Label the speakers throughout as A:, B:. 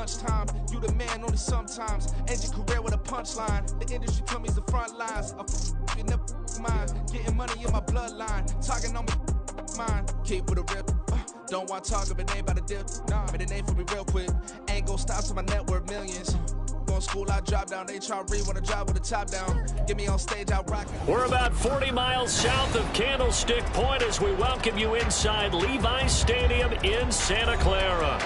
A: lunchtime. You the man only sometimes. End your career with a punchline. The industry told me it's the front lines. You never mind. Getting money in my bloodline. Talking on me, mine. Keep with a rip. Don't want to talk if it ain't about the dip. Nah, made a name for me real quick. Ain't gon' stop till my net worth millions. Going school, I drop down. They try to read when I drop with the top down. Get me on stage, I rock.
B: We're about 40 miles south of Candlestick Point as we welcome you inside Levi's Stadium in Santa Clara.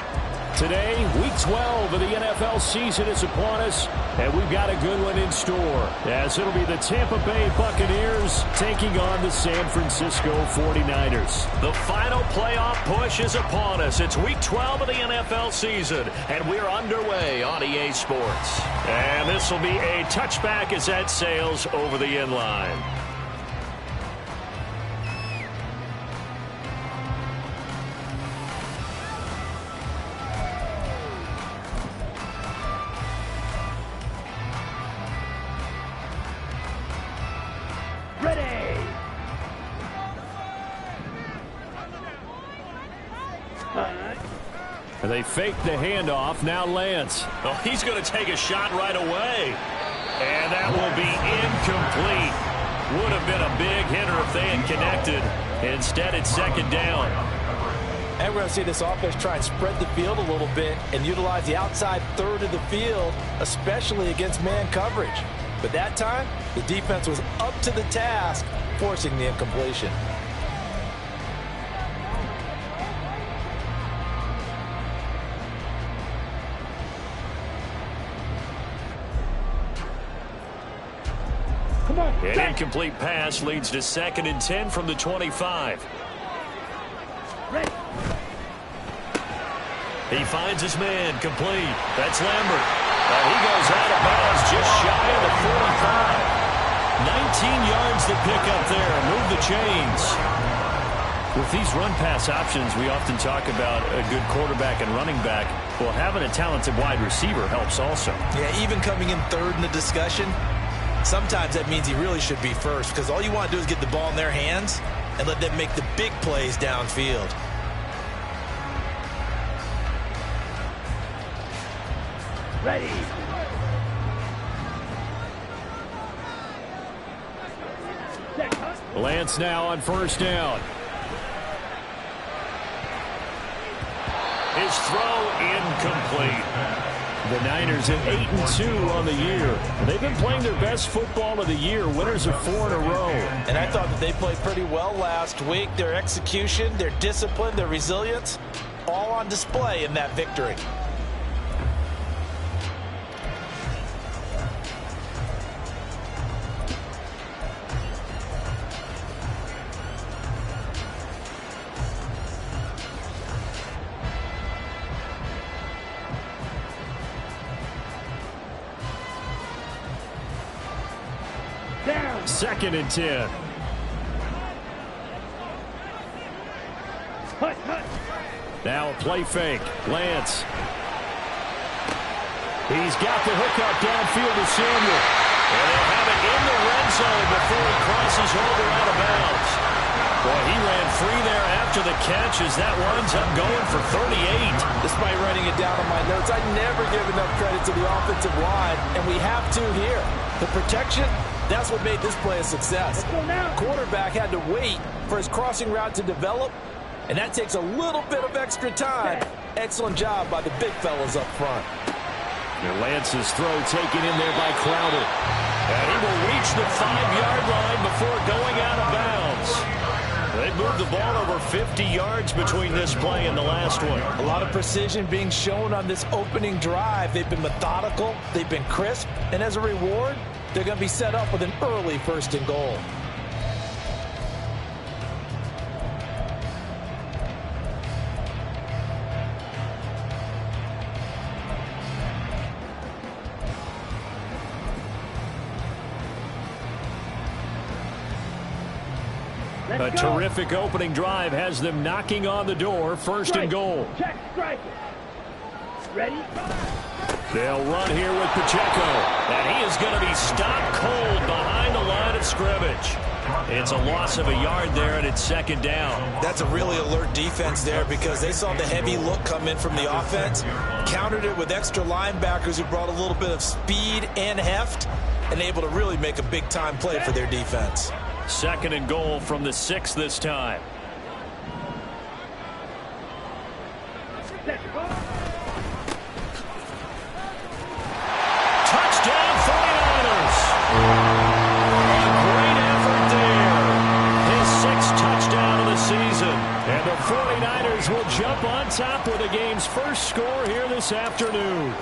B: Today, Week 12 of the NFL season is upon us, and we've got a good one in store, as it'll be the Tampa Bay Buccaneers taking on the San Francisco 49ers. The final playoff push is upon us. It's Week 12 of the NFL season, and we're underway on EA Sports. And this will be a touchback as that sails over the end line. And they fake the handoff. Now Lance. Oh, he's going to take a shot right away. And that will be incomplete. Would have been a big hitter if they had connected. Instead, it's second down.
C: And we're going to see this offense try and spread the field a little bit and utilize the outside third of the field, especially against man coverage. But that time, the defense was up to the task, forcing the incompletion.
B: An incomplete pass leads to 2nd and 10 from the 25. He finds his man complete. That's Lambert. He goes out of bounds just shy of the 45. 19 yards to pick up there. Move the chains. With these run-pass options, we often talk about a good quarterback and running back. Well, having a talented wide receiver helps also.
C: Yeah, even coming in third in the discussion, sometimes that means he really should be first, because all you want to do is get the ball in their hands and let them make the big plays downfield.
D: Ready.
B: Lance now on first down. His throw incomplete. The Niners at 8-2 on the year. They've been playing their best football of the year. Winners of 4 in a row.
C: And I thought that they played pretty well last week. Their execution, their discipline, their resilience, all on display in that victory.
B: Second and 10. Now a play fake. Lance. He's got the hookup downfield to Samuel. And they'll have it in the red zone before he crosses over out of bounds. Boy, he ran free there after the catch as that winds up going for 38.
C: Despite writing it down on my notes, I never give enough credit to the offensive line, and we have to here. The protection, that's what made this play a success. Quarterback had to wait for his crossing route to develop, and that takes a little bit of extra time. Excellent job by the big fellas up front.
B: And Lance's throw taken in there by Crowder. And he will reach the 5-yard line before going out of bounds. They moved the ball over 50 yards between this play and the last one.
C: A lot of precision being shown on this opening drive. They've been methodical, they've been crisp, and as a reward, they're going to be set up with an early 1st and goal.
B: A terrific opening drive has them knocking on the door. 1st and goal.
D: Check, strike. Ready?
B: They'll run here with Pacheco. And he is going to be stopped cold behind the line of scrimmage. It's a loss of a yard there, and it's second down.
C: That's a really alert defense there because they saw the heavy look come in from the offense, countered it with extra linebackers who brought a little bit of speed and heft, and able to really make a big-time play for their defense.
B: Second and goal from the 6 this time. Touchdown 49ers! A great effort there. His 6th touchdown of the season. And the 49ers will jump on top with the game's first score here this afternoon.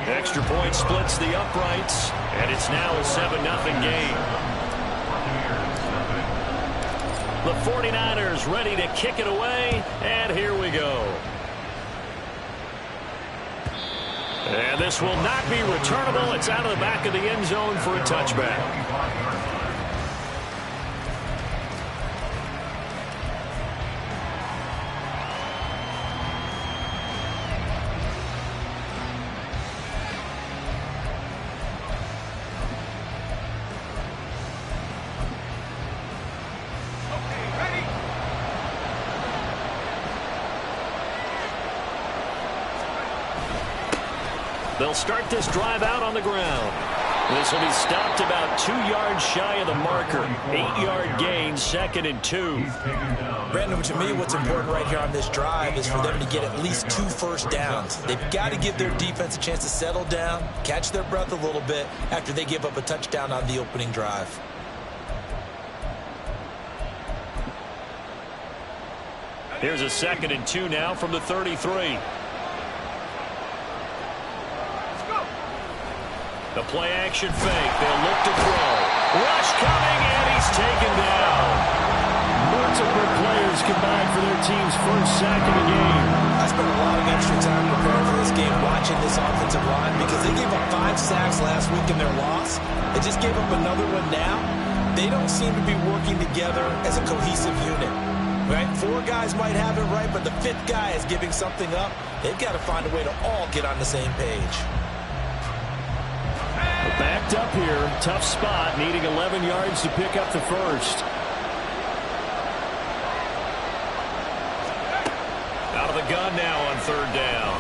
B: Extra point splits the uprights, and it's now a 7-0 game. The 49ers ready to kick it away, and here we go. And this will not be returnable. It's out of the back of the end zone for a touchback. They'll start this drive out on the ground. This will be stopped about 2 yards shy of the marker. 8-yard gain, 2nd and 2.
C: Brandon, to me, what's important right here on this drive is for them to get at least 2 first downs. They've got to give their defense a chance to settle down, catch their breath a little bit after they give up a touchdown on the opening drive.
B: Here's a 2nd and 2 now from the 33. The play-action fake. They'll look to throw. Rush coming, and he's taken down. Multiple players combined for their team's first sack of the game.
C: I spent a lot of extra time preparing for this game watching this offensive line because they gave up 5 sacks last week in their loss. They just gave up another one now. They don't seem to be working together as a cohesive unit. Right? 4 guys might have it right, but the 5th guy is giving something up. They've got to find a way to all get on the same page.
B: Backed up here, tough spot, needing 11 yards to pick up the first. Out of the gun now on 3rd down.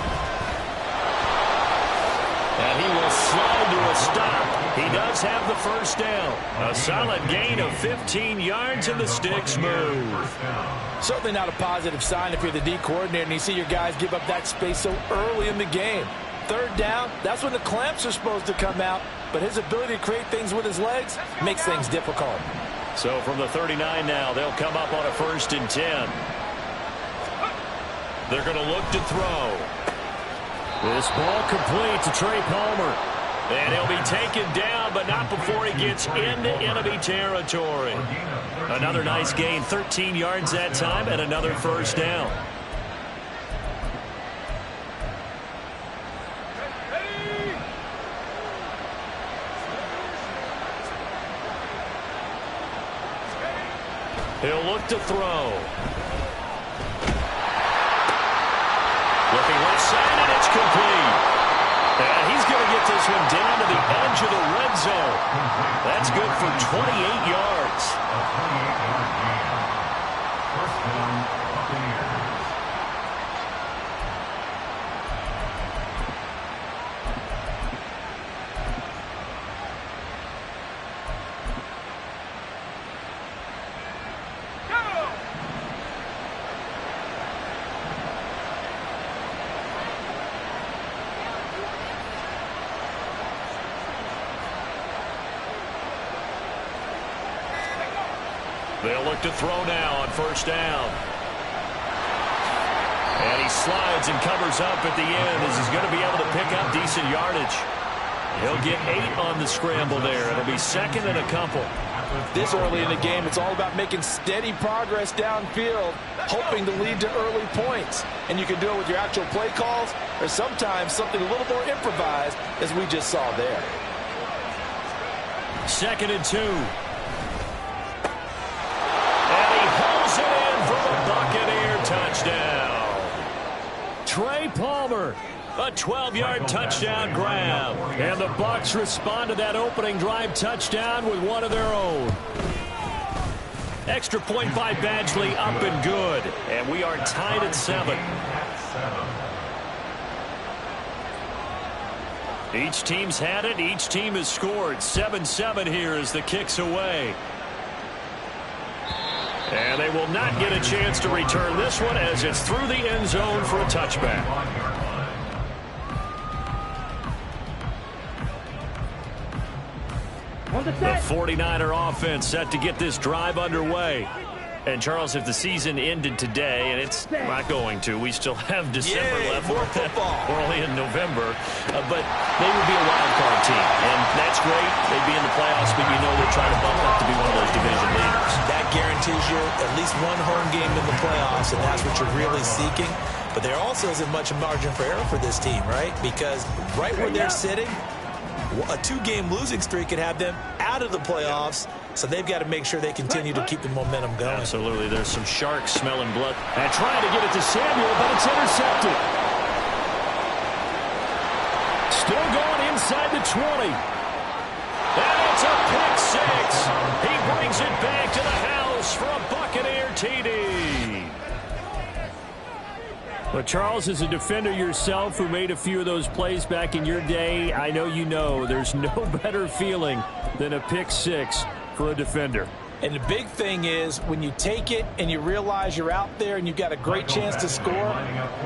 B: And he will slide to a stop. He does have the first down. A solid gain of 15 yards, and the sticks move.
C: Certainly not a positive sign if you're the D coordinator and you see your guys give up that space so early in the game. 3rd down, that's when the clamps are supposed to come out, but his ability to create things with his legs makes things difficult.
B: So from the 39 now, they'll come up on a 1st and 10. They're going to look to throw. This ball complete to Trey Palmer. And he'll be taken down, but not before he gets into enemy territory. Another nice gain, 13 yards that time, and another first down. He'll look to throw. Looking left side, and it's complete. And he's going to get this one down to the edge of the red zone. That's good for 28 yards. First down, Buccaneers. They'll look to throw now on 1st down. And he slides and covers up at the end as he's going to be able to pick up decent yardage. He'll get 8 on the scramble there. It'll be 2nd and a couple.
C: This early in the game, it's all about making steady progress downfield, hoping to lead to early points. And you can do it with your actual play calls or sometimes something a little more improvised, as we just saw there.
B: 2nd and 2. It in for the Buccaneer touchdown. Trey Palmer A 12-yard touchdown grab. And the Bucs respond to that opening drive touchdown with one of their own. Extra point by Badgley, up and good. And we are tied at 7. Each team's had it. Each team has scored. 7-7 here as the kick's away. And they will not get a chance to return this one as it's through the end zone for a touchback. The 49er offense set to get this drive underway. And, Charles, if the season ended today, and it's not going to, we still have December left.
C: More football.
B: We're only in November. But they would be a wild card team. And that's great. They'd be in the playoffs, but you know they're trying to bump up to be one of those division leaders.
C: That guarantees you at least one home game in the playoffs, and that's what you're really seeking. But there also isn't much margin for error for this team, right? Because right where they're sitting, a 2-game losing streak could have them out of the playoffs, so they've got to make sure they continue to keep the momentum going.
B: Absolutely. There's some sharks smelling blood. And trying to get it to Samuel, but it's intercepted. Still going inside the 20. And it's a pick 6. He brings it back to the house for a Buccaneer TD. But, Charles, as a defender yourself who made a few of those plays back in your day, I know you know there's no better feeling than a pick 6 for a defender.
C: And the big thing is when you take it and you realize you're out there and you've got a great chance to score,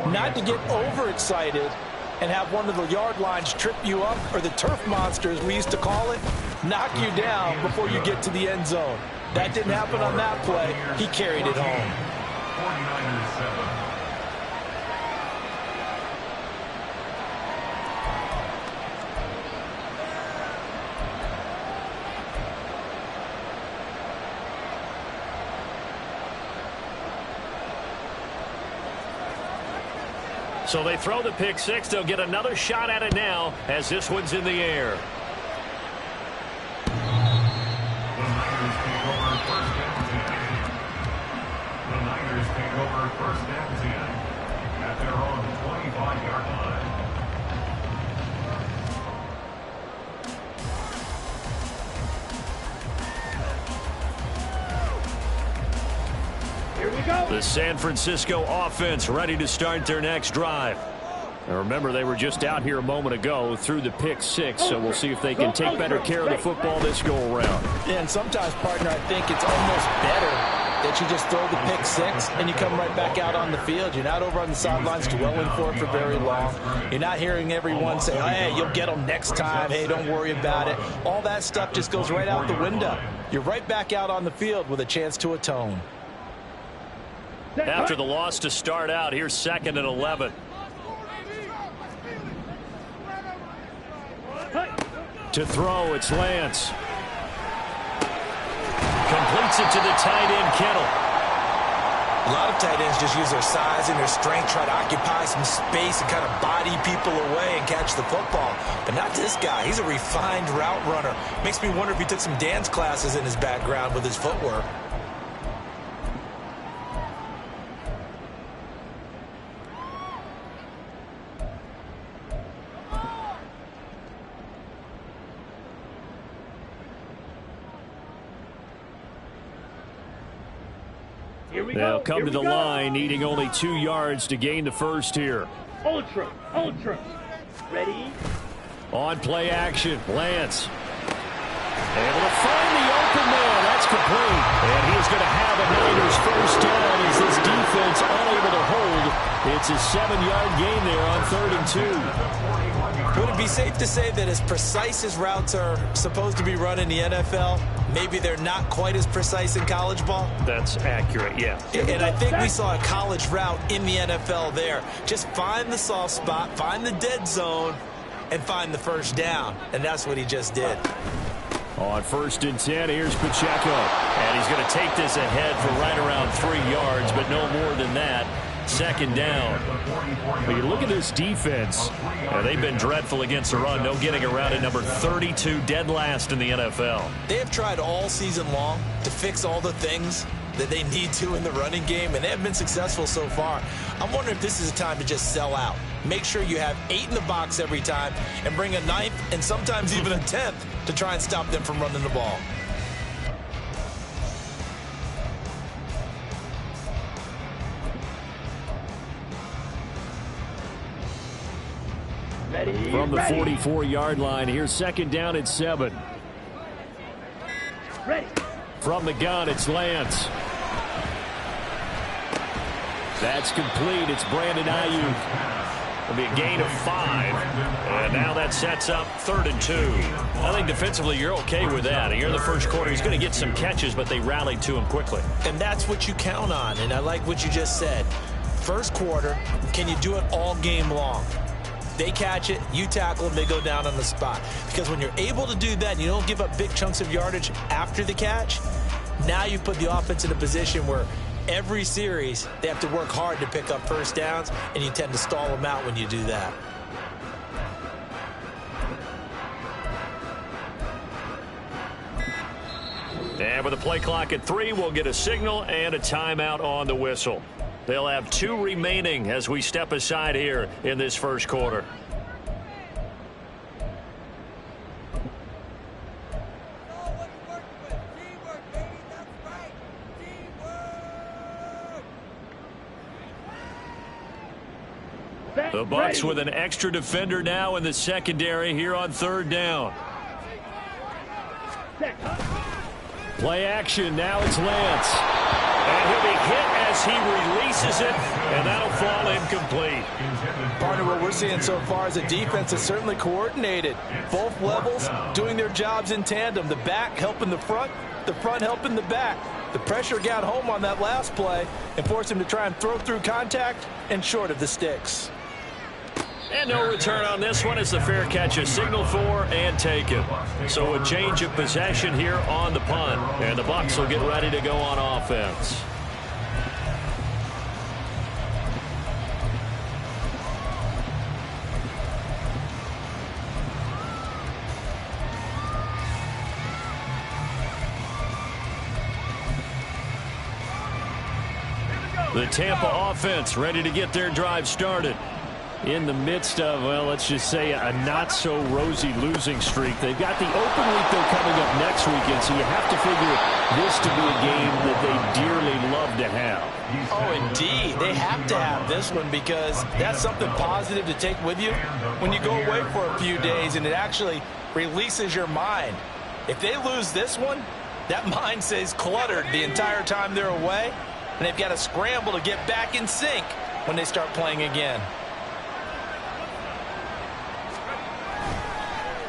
C: not to get overexcited and have one of the yard lines trip you up, or the turf monsters we used to call it, knock you down before you get to the end zone. That didn't happen on that play. He carried it home.
E: 49ers 7.
B: So they throw the pick 6. They'll get another shot at it now as this one's in the air.
E: The Niners take over first and 10. The Niners take over first and 10 at their own 25-yard line.
D: Here we go.
B: The San Francisco offense ready to start their next drive. Now remember, they were just out here a moment ago through the pick 6, so we'll see if they can take better care of the football this go-around.
C: Yeah, and sometimes, partner, I think it's almost better that you just throw the pick 6 and you come right back out on the field. You're not over on the sidelines dwelling for it for very long. You're not hearing everyone say, oh, hey, you'll get them next time. Hey, don't worry about it. All that stuff just goes right out the window. You're right back out on the field with a chance to atone.
B: After the loss to start out, here's 2nd and 11. To throw, it's Lance. Completes it to the tight end, Kittle.
C: A lot of tight ends just use their size and their strength, try to occupy some space and kind of body people away and catch the football. But not this guy. He's a refined route runner. Makes me wonder if he took some dance classes in his background with his footwork.
B: They'll come to the line, needing only 2 yards to gain the first here.
D: Ultra. Ready?
B: On play action, Lance. Able to find the open man. That's complete. And he's going to have a Niners first down as this defense unable to hold. It's a 7-yard gain there on 3rd and 2.
C: Would it be safe to say that as precise as routes are supposed to be run in the NFL, maybe they're not quite as precise in college ball?
B: That's accurate, yeah.
C: And I think we saw a college route in the NFL there. Just find the soft spot, find the dead zone, and find the first down. And that's what he just did.
B: On 1st and 10, here's Pacheco. And he's going to take this ahead for right around 3 yards, but no more than that. 2nd down. But you look at this defense. They've been dreadful against the run. No getting around it. Number 32, dead last in the NFL.
C: They have tried all season long to fix all the things that they need to in the running game, and they have been successful so far. I'm wondering if this is a time to just sell out. Make sure you have 8 in the box every time and bring a 9th and sometimes even a 10th to try and stop them from running the ball.
B: From the 44-yard line, here's 2nd down at 7.
D: Ready.
B: From the gun, it's Lance. That's complete. It's Brandon Ayuk. It'll be a gain of 5. And now that sets up 3rd and 2. I think defensively you're okay with that. Here in the first quarter, he's going to get some catches, but they rallied to him quickly.
C: And that's what you count on, and I like what you just said. First quarter, can you do it all game long? They catch it, you tackle them, they go down on the spot. Because when you're able to do that and you don't give up big chunks of yardage after the catch, now you put the offense in a position where every series they have to work hard to pick up first downs, and you tend to stall them out when you do that.
B: And with the play clock at 3, we'll get a signal and a timeout on the whistle. They'll have 2 remaining as we step aside here in this first quarter. The Bucs with an extra defender now in the secondary here on 3rd down. Play action. Now it's Lance. And he'll be hit as he releases it, and that'll fall incomplete.
C: Partner, what we're seeing so far is a defense that's certainly coordinated. Both levels doing their jobs in tandem. The back helping the front helping the back. The pressure got home on that last play and forced him to try and throw through contact and short of the sticks.
B: And no return on this one as the fair catch is signaled for and taken. So a change of possession here on the punt. And the Bucs will get ready to go on offense. The Tampa offense ready to get their drive started. In the midst of, well, let's just say a not-so-rosy losing streak. They've got the open week, though, coming up next weekend, so you have to figure this to be a game that they dearly love to have.
C: Oh, indeed. They have to have this one because that's something positive to take with you when you go away for a few days, and it actually releases your mind. If they lose this one, that mind stays cluttered the entire time they're away, and they've got to scramble to get back in sync when they start playing again.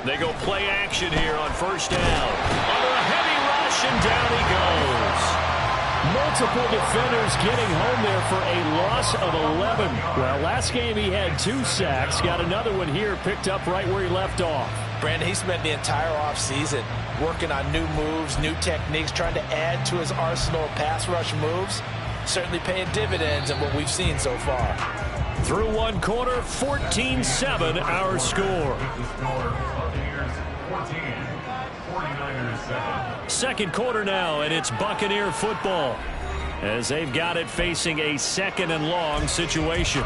B: They go play action here on 1st down. Under a heavy rush, and down he goes. Multiple defenders getting home there for a loss of 11. Well, last game he had 2 sacks. Got another one here, picked up right where he left off.
C: Brandon, he spent the entire offseason working on new moves, new techniques, trying to add to his arsenal of pass rush moves. Certainly paying dividends in what we've seen so far.
B: Through one quarter, 14-7 our score. 2nd quarter now, and it's Buccaneer football as they've got it facing a 2nd and long situation.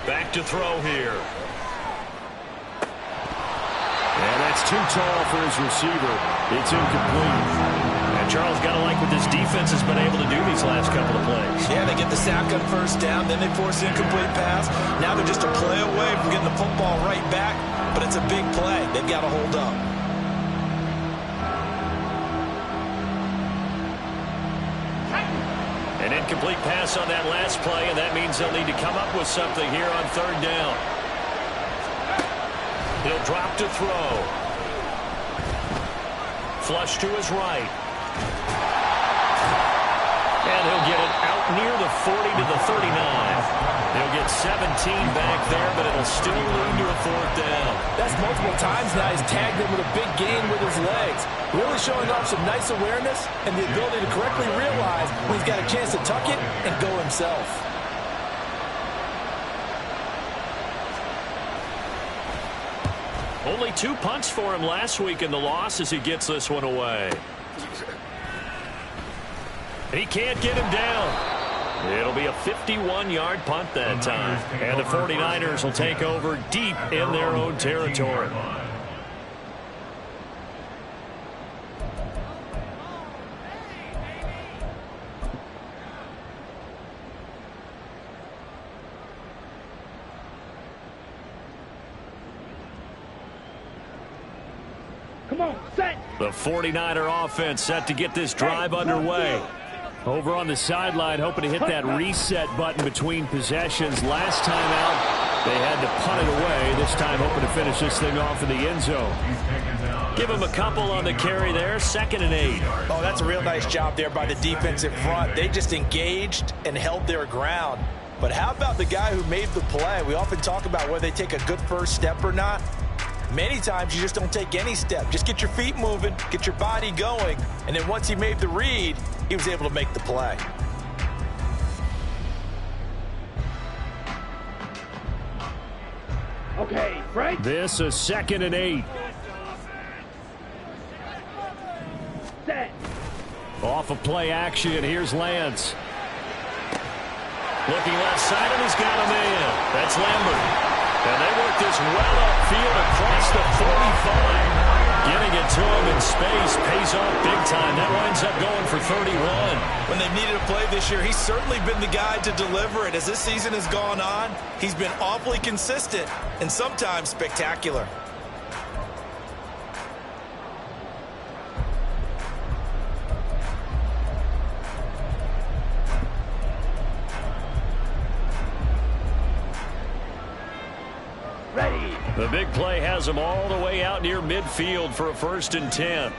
B: Back to throw here. And that's too tall for his receiver. It's incomplete. And Charles, got to like what this defense has been able to do these last couple of plays.
C: Yeah, they get the sack on 1st down, then they force the incomplete pass. Now they're just a play away from getting the football right back, but it's a big play. They've got to hold up.
B: An incomplete pass on that last play, and that means they'll need to come up with something here on 3rd down. He'll drop to throw. Flush to his right. And he'll get it out near the 40 to the 39. He'll get 17 back there, but it'll still lead to a fourth down.
C: That's multiple times now he's tagged him with a big gain with his legs. Really showing off some nice awareness and the ability to correctly realize when he's got a chance to tuck it and go himself.
B: Only 2 punts for him last week in the loss as he gets this one away. He can't get him down. It'll be a 51-yard punt that time. And the 49ers will take over deep in their own territory.
D: Come on, set.
B: The 49er offense set to get this drive underway. Over on the sideline, hoping to hit that reset button between possessions. Last time out, they had to punt it away. This time, hoping to finish this thing off in the end zone. Give him a couple on the carry there. 2nd and 8.
C: Oh, that's a real nice job there by the defensive front. They just engaged and held their ground. But how about the guy who made the play? We often talk about whether they take a good first step or not. Many times you just don't take any step. Just get your feet moving, get your body going, and then once he made the read, he was able to make the play.
D: Okay, right.
B: This is 2nd and 8.
D: Set.
B: Off of play action, here's Lance. Looking left side, and he's got a man. That's Lambert. And they work this well upfield across the 45. Getting it to him in space pays off big time. That winds up going for 31.
C: When they've needed a play this year, he's certainly been the guy to deliver it. As this season has gone on, he's been awfully consistent and sometimes spectacular.
D: Ready.
B: The big play has him all the way out near midfield for a 1st and 10.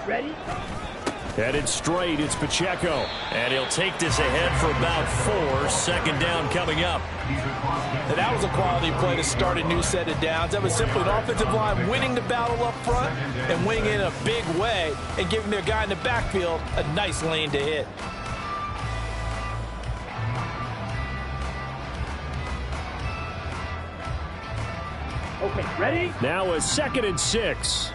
D: Ready.
B: Headed straight, it's Pacheco. And he'll take this ahead for about 4. 2nd down coming up.
C: And that was a quality play to start a new set of downs. That was simply an offensive line winning the battle up front and winning in a big way and giving their guy in the backfield a nice lane to hit.
D: Okay, ready.
B: Now a 2nd and 6.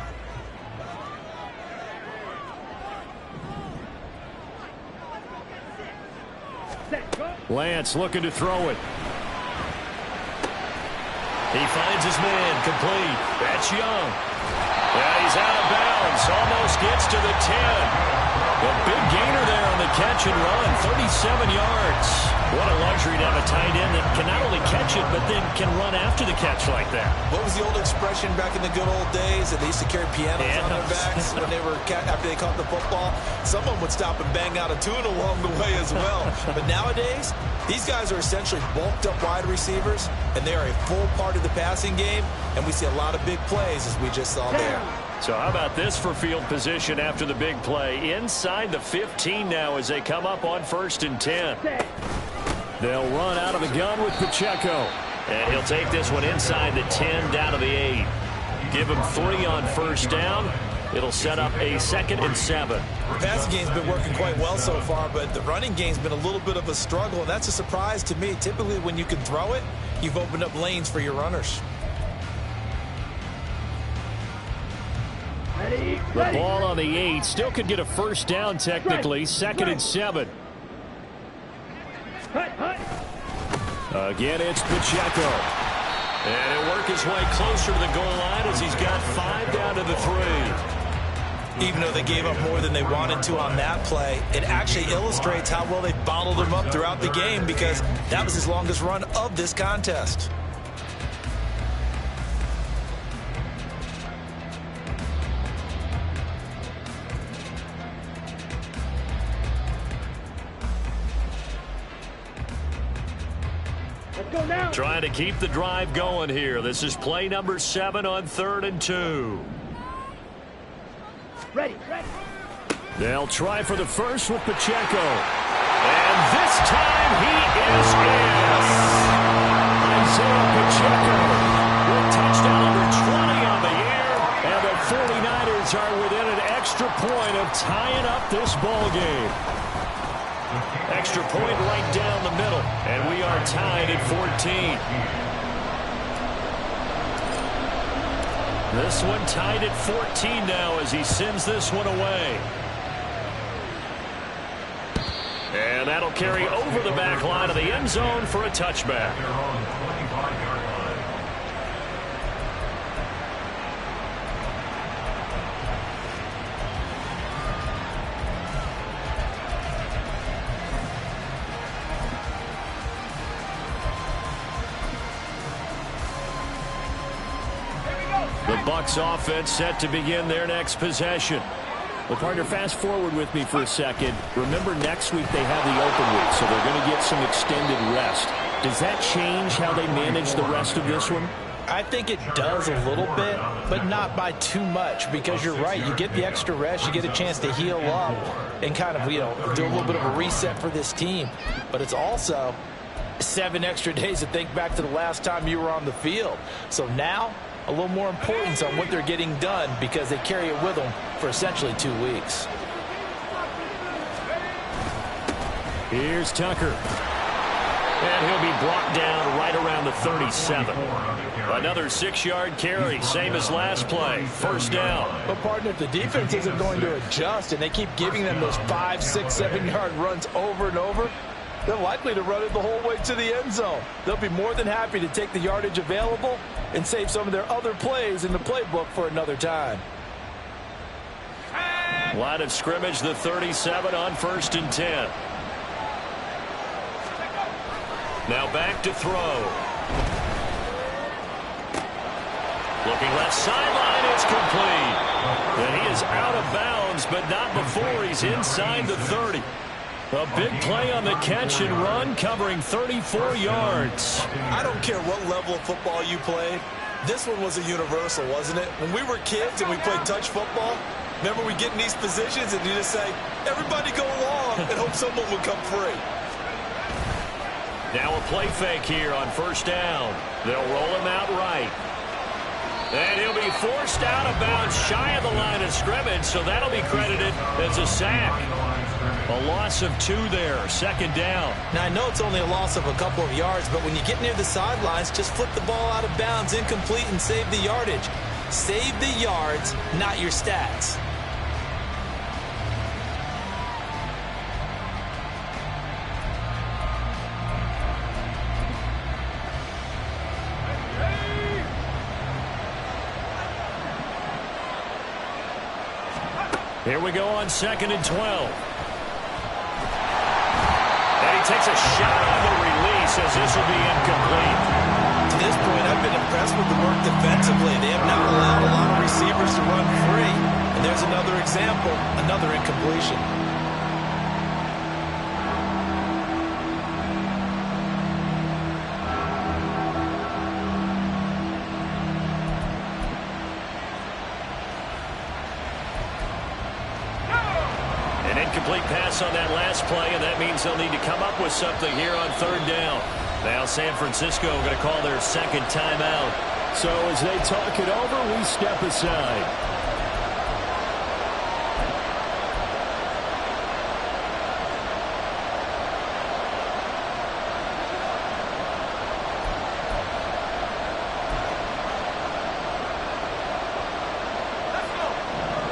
D: Set, go.
B: Lance looking to throw it. He finds his man, complete. That's Young. Yeah, he's out of bounds. Almost gets to the 10. A big gainer there on the catch and run. 37 yards. What a luxury to have a tight end that can not only catch it, but then can run after the catch like that.
C: What was the old expression back in the good old days that they used to carry pianos on their backs when they were after they caught the football? Someone would stop and bang out a tune along the way as well. But nowadays, these guys are essentially bulked up wide receivers, and they are a full part of the passing game, and we see a lot of big plays as we just saw there.
B: So how about this for field position after the big play? Inside the 15 now as they come up on 1st and 10. They'll run out of the gun with Pacheco. And he'll take this one inside the 10 down to the 8. Give him 3 on 1st down. It'll set up a 2nd and 7.
C: The passing game's been working quite well so far, but the running game's been a little bit of a struggle, and that's a surprise to me. Typically, when you can throw it, you've opened up lanes for your runners.
D: Ready.
B: The ball on the 8. Still could get a 1st down technically. 2nd and 7. Again, it's Pacheco. And he'll work his way closer to the goal line as he's got 5 down to the 3.
C: Even though they gave up more than they wanted to on that play, it actually illustrates how well they bottled him up throughout the game because that was his longest run of this contest.
D: Go now.
B: Trying to keep the drive going here. This is play number 7 on 3rd and 2.
D: Ready. Ready.
B: They'll try for the first with Pacheco. And this time he is in. Isaiah Pacheco with touchdown number 20 on the year. And the 49ers are within an extra point of tying up this ball game. Extra point right down the middle. And we are tied at 14. This one tied at 14 now as he sends this one away. And that'll carry over the back line of the end zone for a touchback.
E: They're on the 25-yard line.
B: The Bucs offense set to begin their next possession. Well, partner, fast forward with me for a second. Remember, next week they have the open week, so they're going to get some extended rest. Does that change how they manage the rest of this one?
C: I think it does a little bit, but not by too much, because you're right. You get the extra rest, you get a chance to heal up and kind of, do a little bit of a reset for this team. But it's also 7 extra days to think back to the last time you were on the field. So now, a little more importance on what they're getting done because they carry it with them for essentially 2 weeks.
B: Here's Tucker. And he'll be brought down right around the 37. Another 6-yard carry, same as last play. First down.
C: But, partner, if the defense isn't going to adjust and they keep giving them those 5, 6, 7-yard runs over and over, they're likely to run it the whole way to the end zone. They'll be more than happy to take the yardage available and save some of their other plays in the playbook for another time.
B: Line of scrimmage, the 37 on 1st and 10. Now back to throw. Looking left sideline, it's complete. And he is out of bounds, but not before he's inside the 30. A big play on the catch and run, covering 34 yards.
F: I don't care what level of football you played. This one was a universal, wasn't it? When we were kids and we played touch football, remember we get in these positions and you just say, everybody go along and hope someone will come free.
B: Now a play fake here on 1st down. They'll roll him out right. And he'll be forced out of bounds shy of the line of scrimmage, so that'll be credited as a sack. A loss of 2 there, 2nd down.
C: Now, I know it's only a loss of a couple of yards, but when you get near the sidelines, just flip the ball out of bounds, incomplete, and save the yardage. Save the yards, not your stats.
B: Here we go on 2nd and 12. And he takes a shot on the release as this will be incomplete.
C: To this point, I've been impressed with the work defensively. They have not allowed a lot of receivers to run free. And there's another example, another incompletion.
B: Incomplete pass on that last play, and that means they'll need to come up with something here on 3rd down. Now San Francisco going to call their 2nd timeout. So as they talk it over, we step aside.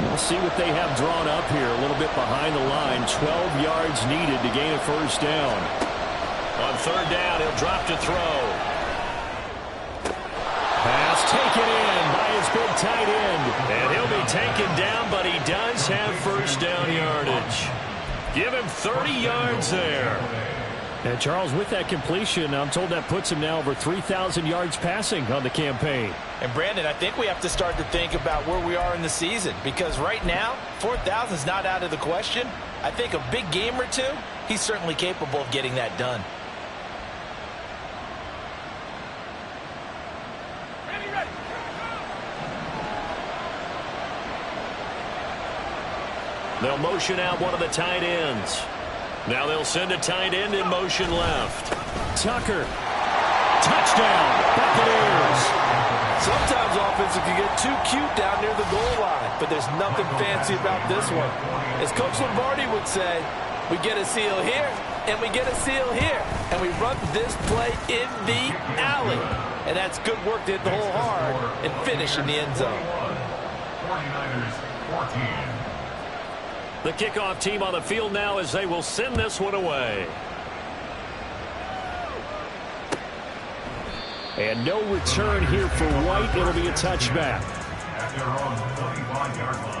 B: We'll see what they have drawn up here a little bit behind the line. 12 yards needed to gain a 1st down. On 3rd down, he'll drop to throw. Pass taken in by his big tight end. And he'll be taken down, but he does have 1st down yardage. Give him 30 yards there. And Charles, with that completion, I'm told that puts him now over 3,000 yards passing on the campaign.
C: And Brandon, I think we have to start to think about where we are in the season, because right now, 4,000 is not out of the question. I think a big game or two, he's certainly capable of getting that done.
B: They'll motion out one of the tight ends. Now they'll send a tight end in motion left. Tucker. Touchdown, Buccaneers.
C: Sometimes offenses can get too cute down near the goal line, but there's nothing fancy about this one. As Coach Lombardi would say, we get a seal here, and we get a seal here, and we run this play in the alley. And that's good work to hit the hole hard and finish in the end zone.
E: 49ers 14.
B: The kickoff team on the field now as they will send this one away. And no return here for White. It'll be a touchback.
E: At their own 25-yard line.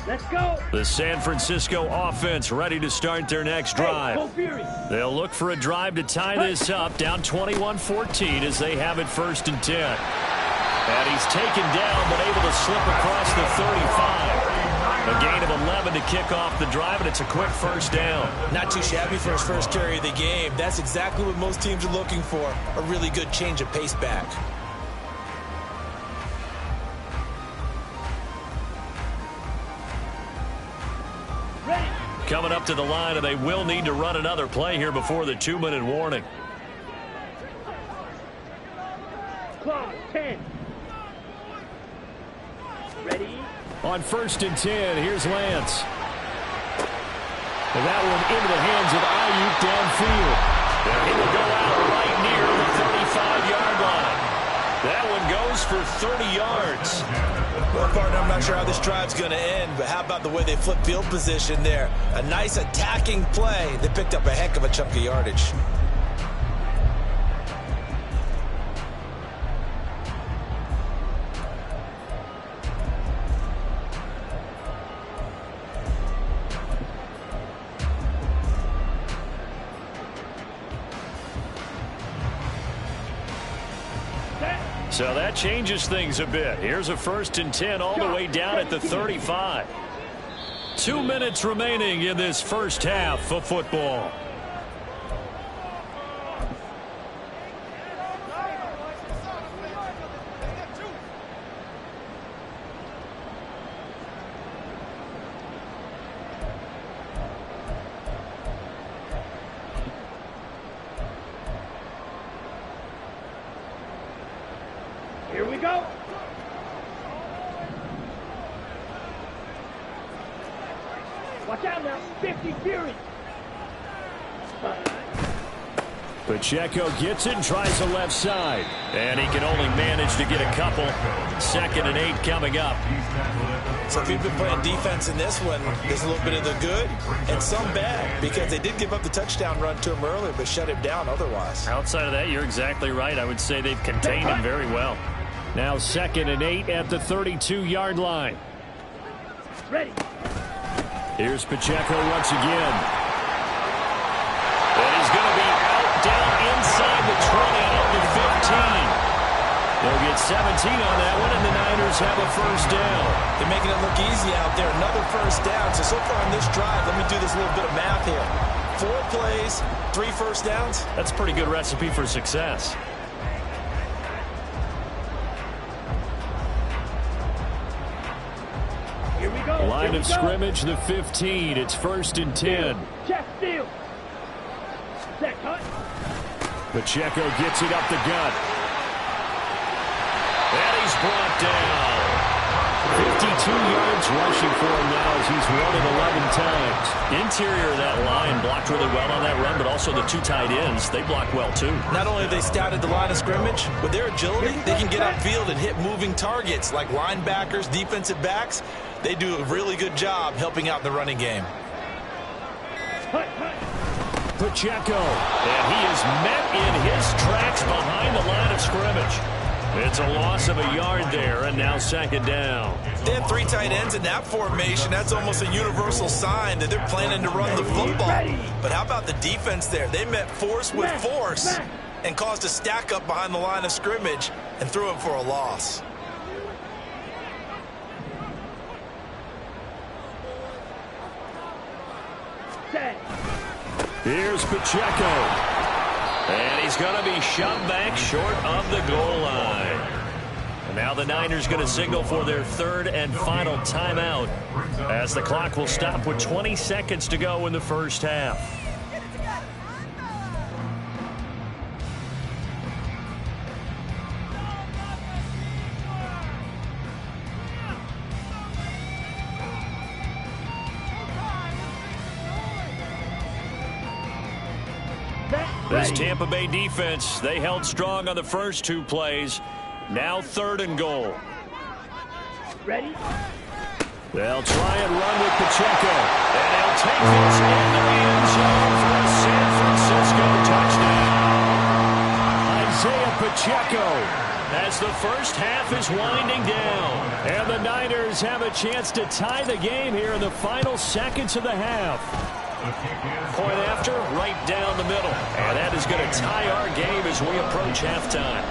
D: Let's go.
B: The San Francisco offense ready to start their next drive.
D: Hey, Cole Fury.
B: They'll look for a drive to tie this up, down 21-14 as they have it 1st and 10. And he's taken down but able to slip across the 35. A gain of 11 to kick off the drive, and it's a quick 1st down.
F: Not too shabby for his first carry of the game. That's exactly what most teams are looking for, a really good change of pace back.
B: Coming up to the line, and they will need to run another play here before the 2-minute warning.
D: Clock 10. Ready?
B: On 1st and 10, here's Lance. And that one into the hands of Ayuk downfield. And he will go out right near the 35-yard line. That one goes for 30 yards.
F: Well, partner, I'm not sure how this drive's going to end, but how about the way they flip field position there? A nice attacking play. They picked up a heck of a chunk of yardage.
B: So that changes things a bit. Here's a 1st and 10 all the way down at the 35. 2 minutes remaining in this first half of football.
D: Here we go. Watch out now. 50 Fury.
B: Pacheco gets it and tries the left side. And he can only manage to get a couple. 2nd and 8 coming up.
F: So if you've been playing defense in this one, there's a little bit of the good and some bad, because they did give up the touchdown run to him earlier, but shut him down otherwise.
B: Outside of that, you're exactly right. I would say they've contained him very well. Now 2nd and 8 at the 32-yard line.
D: Ready.
B: Here's Pacheco once again. And he's going to be out down inside the 20 out the 15. They'll get 17 on that one, and the Niners have a 1st down.
F: They're making it look easy out there. Another 1st down. So far on this drive, let me do this little bit of math here. 4 plays, 3 1st downs.
B: That's a pretty good recipe for success.
D: Here we go.
B: Line
D: Here
B: of
D: we go.
B: scrimmage, the 15. It's 1st and 10.
D: Check steal. Set cut.
B: Pacheco gets it up the gut. And he's brought down. 52 yards rushing for him now as he's run it 11 times. Interior of that line blocked really well on that run, but also the 2 tight ends, they block well too.
F: Not only have they scouted the line of scrimmage, with their agility, they can get upfield and hit moving targets like linebackers, defensive backs. They do a really good job helping out the running game.
B: Pacheco, and he is met in his tracks behind the line of scrimmage. It's a loss of a yard there, and now 2nd down.
F: They have 3 tight ends in that formation. That's almost a universal sign that they're planning to run the football. But how about the defense there? They met force with force and caused a stack up behind the line of scrimmage and threw it for a loss.
B: Here's Pacheco. And he's going to be shoved back short of the goal line. And now the Niners going to signal for their third and final timeout as the clock will stop with 20 seconds to go in the first half. This Tampa Bay defense, they held strong on the first two plays. Now third and goal.
D: Ready?
B: They'll try and run with Pacheco. And he'll take this into the end zone for a San Francisco touchdown. Isaiah Pacheco as the first half is winding down. And the Niners have a chance to tie the game here in the final seconds of the half. Point after, right down the middle. And that is going to tie our game as we approach halftime.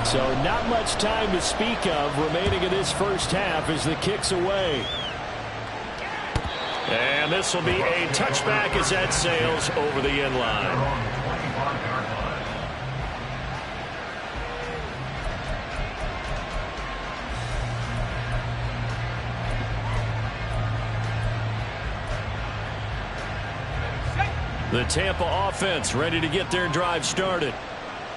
B: So not much time to speak of remaining in this first half as the kick's away. And this will be a touchback as that sails over the end line. The Tampa offense ready to get their drive started.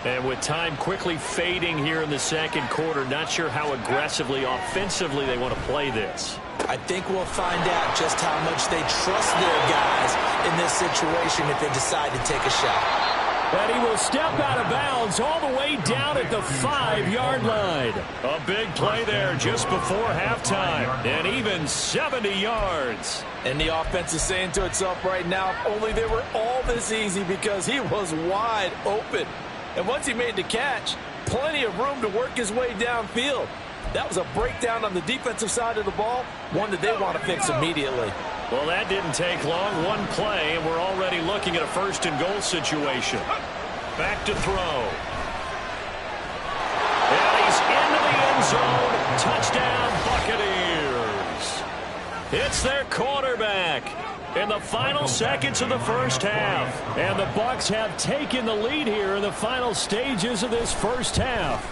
B: And with time quickly fading here in the second quarter, not sure how aggressively, offensively they want to play this.
F: I think we'll find out just how much they trust their guys in this situation if they decide to take a shot.
B: And he will step out of bounds all the way down at the 5-yard line. A big play there just before halftime. And even 70 yards.
F: And the offense is saying to itself right now, if only they were all this easy, because he was wide open. And once he made the catch, plenty of room to work his way downfield. That was a breakdown on the defensive side of the ball, one that they want to fix immediately.
B: Well, that didn't take long. One play, and we're already looking at a first and goal situation. Back to throw. And he's into the end zone. Touchdown, Buccaneers. It's their quarterback in the final seconds of the first half. And the Bucs have taken the lead here in the final stages of this first half.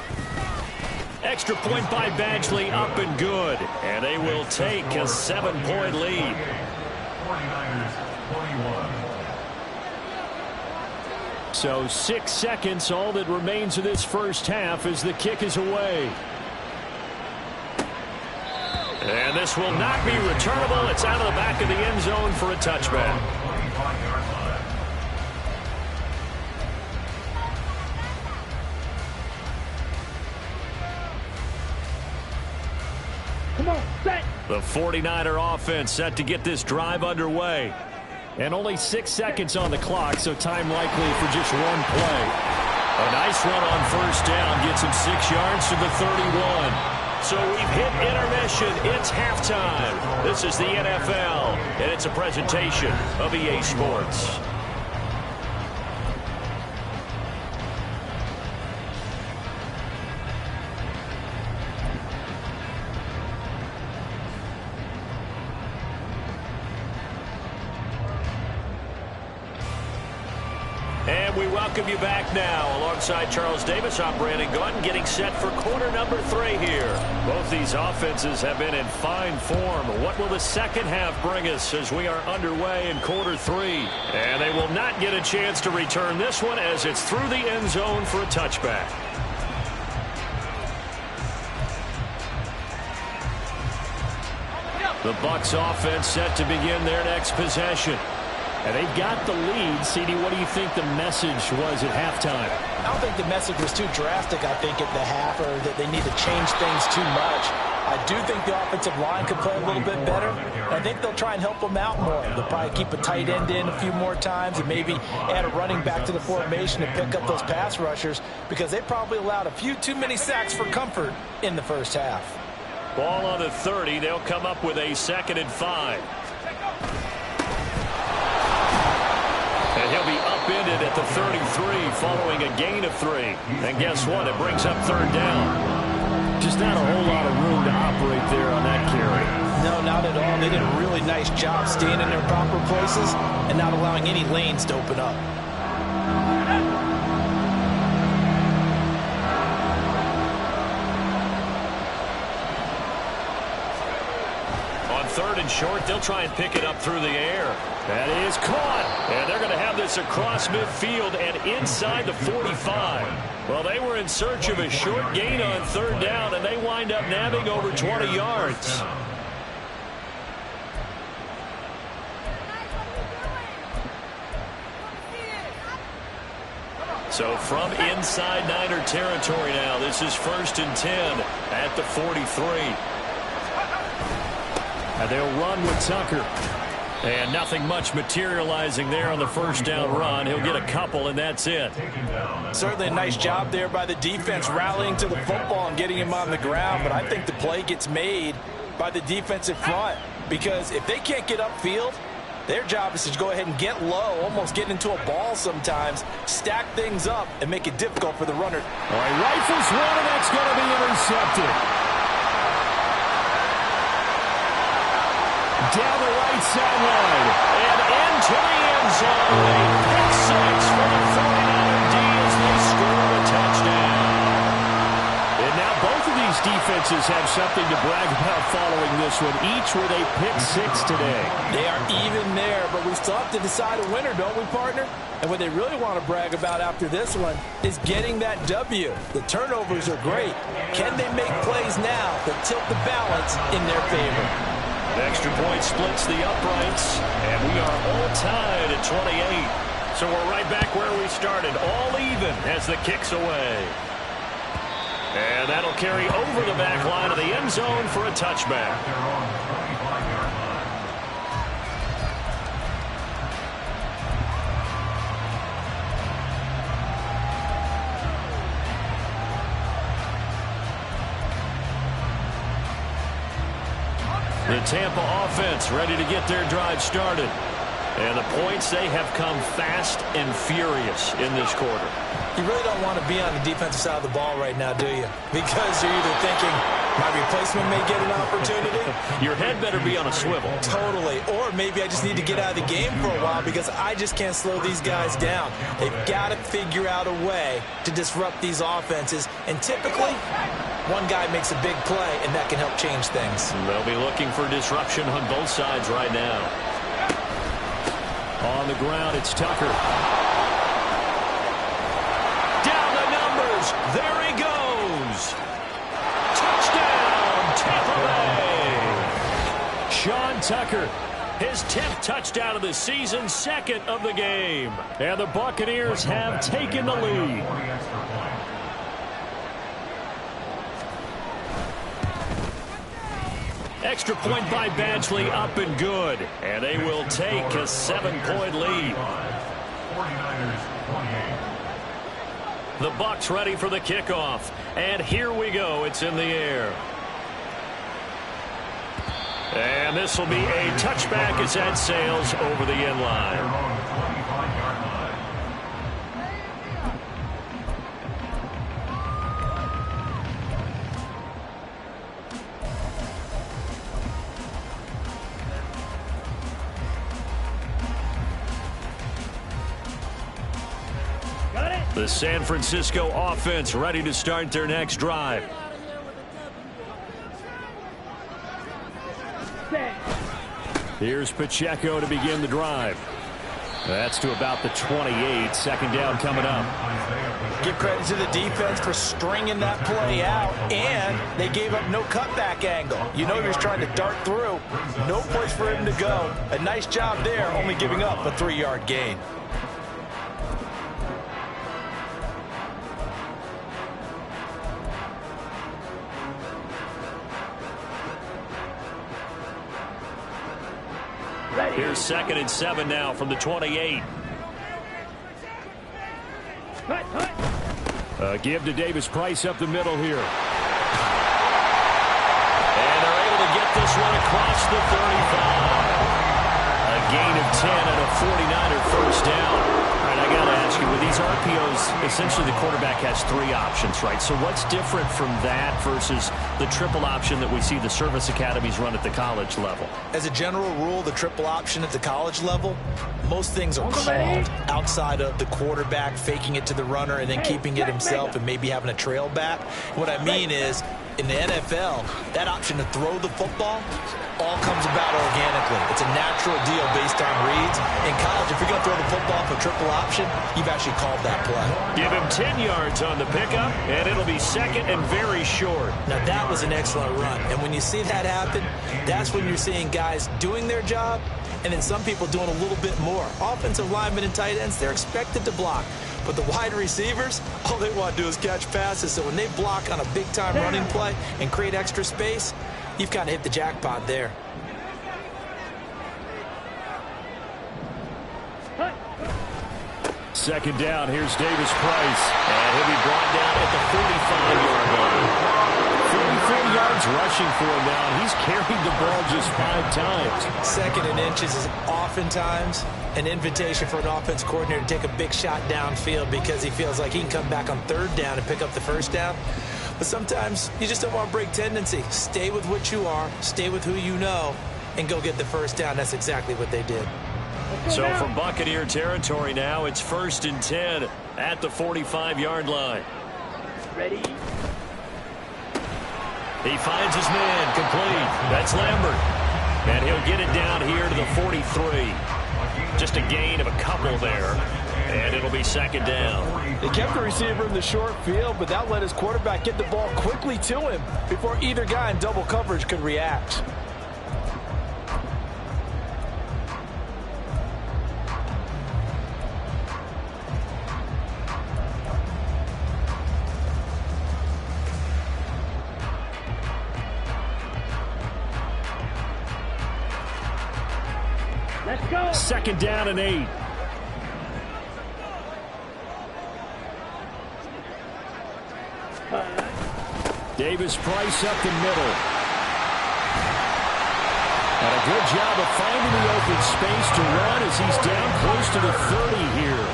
B: Extra point by Badgley, up and good. And they will take a 7-point lead.
E: 49ers 21.
B: So 6 seconds, all that remains of this first half as the kick is away. And this will not be returnable. It's out of the back of the end zone for a touchback.
D: Come on, set.
B: The 49er offense set to get this drive underway. And only 6 seconds on the clock, so time likely for just one play. A nice run on first down gets him 6 yards to the 31. So we've hit intermission. It's halftime. This is the NFL, and it's a presentation of EA Sports. And we welcome you back now. Alongside Charles Davis, I'm Brandon Gaudin, getting set for quarter number 3 here. Both these offenses have been in fine form. What will the second half bring us as we are underway in quarter 3? And they will not get a chance to return this one as it's through the end zone for a touchback. The Bucs offense set to begin their next possession. And they've got the lead. CD, what do you think the message was at halftime?
F: I don't think the message was too drastic, I think, at the half, or that they need to change things too much. I do think the offensive line could play a little bit better. I think they'll try and help them out more. They'll probably keep a tight end in a few more times and maybe add a running back to the formation to pick up those pass rushers, because they probably allowed a few too many sacks for comfort in the first half.
B: Ball on the 30. They'll come up with a 2nd and 5. And he'll be upended at the 33 following a gain of 3. And guess what? It brings up 3rd down. Just not a whole lot of room to operate there on that carry.
C: No, not at all. They did a really nice job staying in their proper places and not allowing any lanes to open up.
B: On 3rd and short, they'll try and pick it up through the air. That is caught. And they're going to have this across midfield and inside the 45. Well, they were in search of a short gain on 3rd down, and they wind up nabbing over 20 yards. So from inside Niner territory now, this is 1st and 10 at the 43. And they'll run with Tucker. And nothing much materializing there on the 1st down run. He'll get a couple, and that's it.
C: Certainly a nice job there by the defense rallying to the football and getting him on the ground. But I think the play gets made by the defensive front. Because if they can't get upfield, their job is to go ahead and get low, almost get into a ball sometimes, stack things up, and make it difficult for the runner.
B: All right, rifles one, and that's going to be intercepted. Down the right sideline and into the end zone. Pick 6 for the 49er D as they score a touchdown. And now both of these defenses have something to brag about following this one, each with a pick 6 today.
C: They are even there, but we still have to decide a winner, don't we, partner? And what they really want to brag about after this one is getting that W. The turnovers are great. Can they make plays now that tilt the balance in their favor?
B: Extra point splits the uprights, and we are all tied at 28. So we're right back where we started, all even as the kick's away. And that'll carry over the back line of the end zone for a touchback. The Tampa offense ready to get their drive started. And the points, they have come fast and furious in this quarter.
C: You really don't want to be on the defensive side of the ball right now, do you? Because you're either thinking, my replacement may get an opportunity.
B: Your head better be on a swivel.
C: Totally. Or maybe I just need to get out of the game for a while because I just can't slow these guys down. They've got to figure out a way to disrupt these offenses. And typically, one guy makes a big play, and that can help change things.
B: They'll be looking for disruption on both sides right now. On the ground, it's Tucker. Down the numbers. There he goes. Touchdown, Tampa Bay. Sean Tucker, his 10th touchdown of the season, 2nd of the game. And the Buccaneers have taken the lead. Extra point by Badgley, up and good. And they will take a 7-point lead.
E: 49ers 28.
B: The Bucs ready for the kickoff. And here we go. It's in the air. And this will be a touchback as that sails over the end line.
E: They're on the 25-yard line.
B: The San Francisco offense ready to start their next drive. Here's Pacheco to begin the drive. That's to about the 28. 2nd down coming up.
C: Give credit to the defense for stringing that play out, and they gave up no cutback angle. You know he was trying to dart through. No place for him to go. A nice job there, only giving up a 3-yard gain.
B: Here's 2nd and 7 now from the 28. Give to Davis Price up the middle here. And they're able to get this one across the 35. A gain of 10 and a 49er first down. All right, I got to ask you, with these RPOs, essentially the quarterback has 3 options, right? So what's different from that versus the triple option that we see the service academies run at the college level?
F: As a general rule, the triple option at the college level, most things are called outside of the quarterback faking it to the runner and then keeping it himself and maybe having a trail back. What I mean is, in the NFL, that option to throw the football all comes about organically. It's a natural deal based on reads. In college, if you're going to throw the football for triple option, you've actually called that play.
B: Give him 10 yards on the pickup, and it'll be second and very short.
F: Now, that was an excellent run. And when you see that happen, that's when you're seeing guys doing their job and then some people doing a little bit more. Offensive linemen and tight ends, they're expected to block. But the wide receivers, all they want to do is catch passes. So when they block on a big-time running play and create extra space, you've kind of hit the jackpot there.
B: Second down, here's Davis Price. And he'll be brought down at the 45-yard line. 44 yards rushing for him now. He's carried the ball just 5 times.
F: Second and inches is oftentimes an invitation for an offense coordinator to take a big shot downfield because he feels like he can come back on third down and pick up the first down. But sometimes you just don't want to break tendency. Stay with what you are, stay with who you know, and go get the first down. That's exactly what they did.
B: So from Buccaneer territory now, it's 1st and 10 at the 45-yard line.
D: Ready?
B: He finds his man, complete. That's Lambert. And he'll get it down here to the 43. Just a gain of a couple there. And it'll be second down.
C: They kept the receiver in the short field, but that let his quarterback get the ball quickly to him before either guy in double coverage could react.
D: Let's go.
B: Second down and 8. Davis Price up the middle. And a good job of finding the open space to run as he's down close to the 30 here.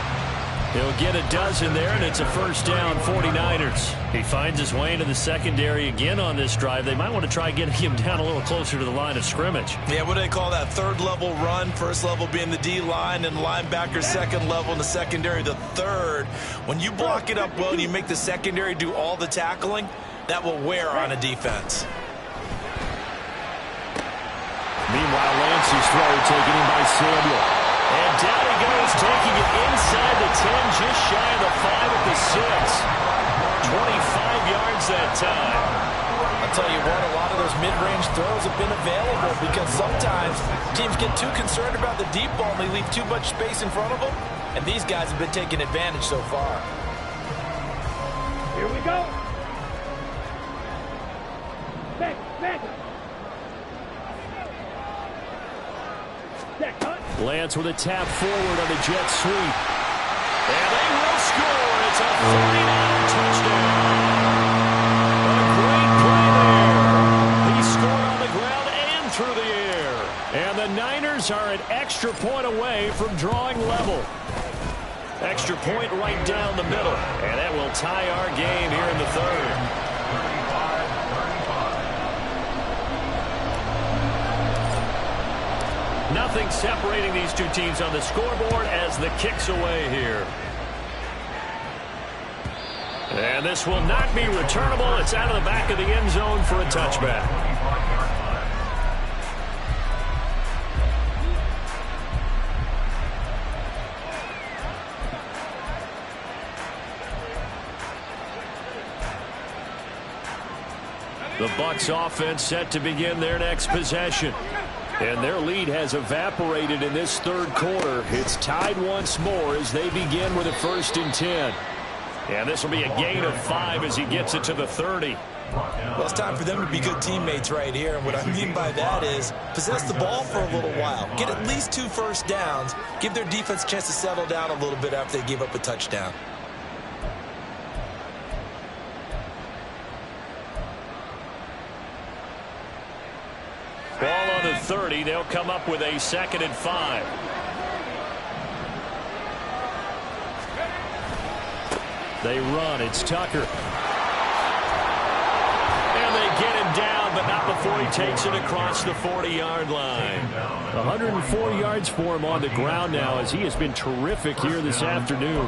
B: He'll get a dozen there, and it's a first down, 49ers. He finds his way into the secondary again on this drive. They might want to try getting him down a little closer to the line of scrimmage.
F: Yeah, what do they call that? Third level run, first level being the D-line, and linebacker second level, and the secondary the third. When you block it up well and you make the secondary do all the tackling, that will wear on a defense.
B: Meanwhile, Lance's throw taken in by Samuel. And down he goes, taking it inside the 10, just shy of the 5 at the 6. 25 yards that time.
C: I'll tell you what, a lot of those mid-range throws have been available because sometimes teams get too concerned about the deep ball and they leave too much space in front of them, and these guys have been taking advantage so far.
D: Here we go. Back.
B: Lance with a tap forward on the jet sweep. And they will score. It's a 49 touchdown. A great play there. He scored on the ground and through the air. And the Niners are an extra point away from drawing level. Extra point right down the middle. And that will tie our game here in the third. Nothing separating these two teams on the scoreboard as the kick's away here. And this will not be returnable. It's out of the back of the end zone for a touchback. The Bucs offense set to begin their next possession. And their lead has evaporated in this third quarter. It's tied once more as they begin with a 1st and 10. And this will be a gain of 5 as he gets it to the 30.
F: Well, it's time for them to be good teammates right here. And what I mean by that is possess the ball for a little while. Get at least 2 first downs. Give their defense a chance to settle down a little bit after they give up a touchdown.
B: Ball on the 30. They'll come up with a 2nd and 5. They run. It's Tucker. And they get him down, but not before he takes it across the 40-yard line. 104 yards for him on the ground now, as he has been terrific here this afternoon.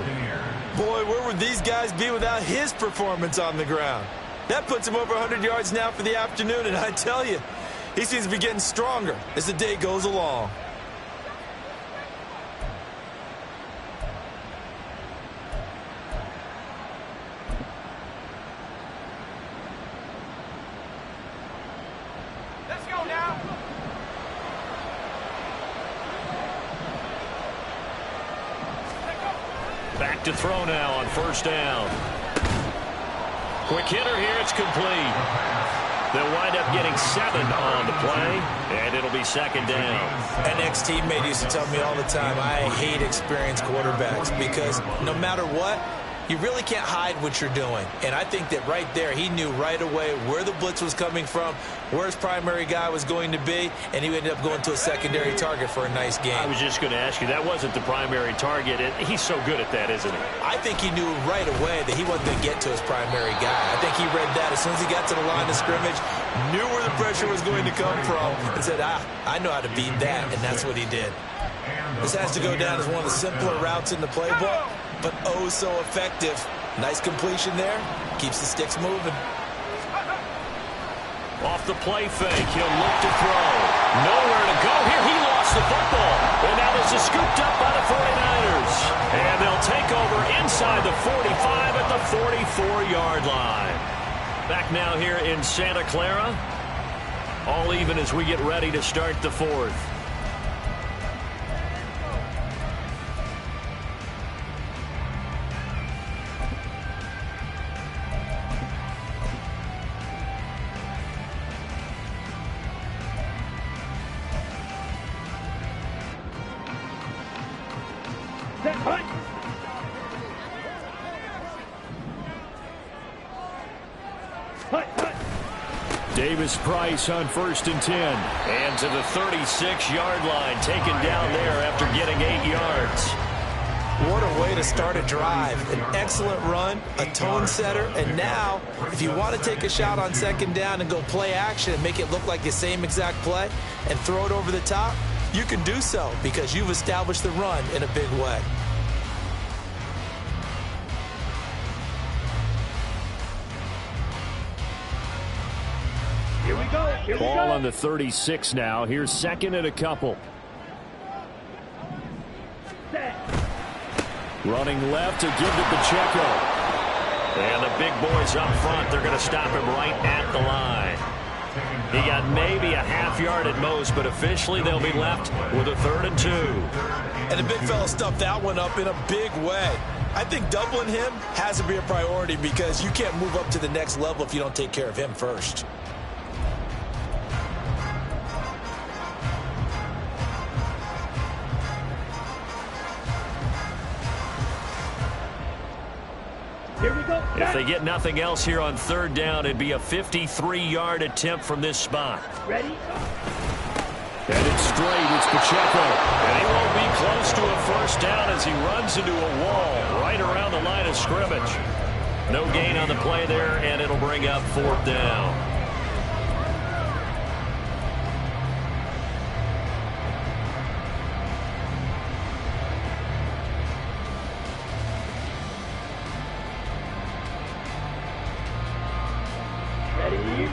F: Boy, where would these guys be without his performance on the ground? That puts him over 100 yards now for the afternoon, and I tell you, he seems to be getting stronger as the day goes along.
D: Let's go now.
B: Back to throw now on first down. Quick hitter here. It's complete. They'll wind up getting 7 on the play, and it'll be second down.
F: An ex-teammate used to tell me all the time, I hate experienced quarterbacks because no matter what, you really can't hide what you're doing. And I think that right there, he knew right away where the blitz was coming from, where his primary guy was going to be, and he ended up going to a secondary target for a nice game.
B: I was just going to ask you, that wasn't the primary target. He's so good at that, isn't he?
F: I think he knew right away that he wasn't going to get to his primary guy. I think he read that as soon as he got to the line of scrimmage, knew where the pressure was going to come from, and said, I know how to beat that, and that's what he did. This has to go down as one of the simpler routes in the playbook, but oh so effective. Nice completion there. Keeps the sticks moving.
B: Off the play fake, he'll look to throw. Nowhere to go here. He lost the football. And now this is scooped up by the 49ers. And they'll take over inside the 45 at the 44-yard line. Back now here in Santa Clara. All even as we get ready to start the fourth. Davis Price on 1st and 10. And to the 36-yard line, taken down there after getting 8 yards.
F: What a way to start a drive. An excellent run, a tone setter, and now, if you want to take a shot on second down and go play action and make it look like the same exact play and throw it over the top, you can do so because you've established the run in a big way.
D: Here we go. Here we go.
B: Ball on the 36 now. Here's second and a couple.
D: Set.
B: Running left to give to Pacheco. And the big boys up front, they're going to stop him right at the line. He got maybe a half yard at most, but officially they'll be left with a 3rd and 2.
F: And the big fella stuffed that one up in a big way. I think doubling him has to be a priority because you can't move up to the next level if you don't take care of him first.
D: Here we go.
B: If they get nothing else here on 3rd down, it'd be a 53-yard attempt from this spot.
D: Ready?
B: And it's straight. It's Pacheco. And he won't be close to a 1st down as he runs into a wall right around the line of scrimmage. No gain on the play there, and it'll bring up 4th down.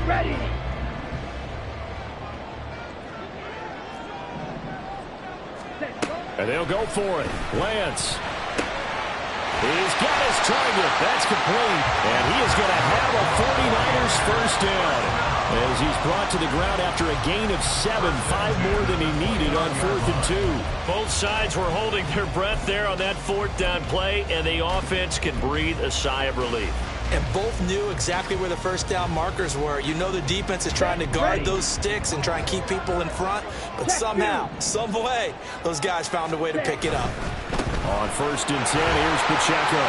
D: Ready.
B: And they'll go for it. Lance. He's got his target. That's complete. And he is going to have a 49ers 1st down as he's brought to the ground after a gain of 7, 5 more than he needed on 4th and 2. Both sides were holding their breath there on that 4th down play, and the offense can breathe a sigh of relief.
F: And both knew exactly where the 1st down markers were. You know the defense is trying to guard those sticks and try and keep people in front, but somehow, some way, those guys found a way to pick it up.
B: On 1st and 10, here's Pacheco.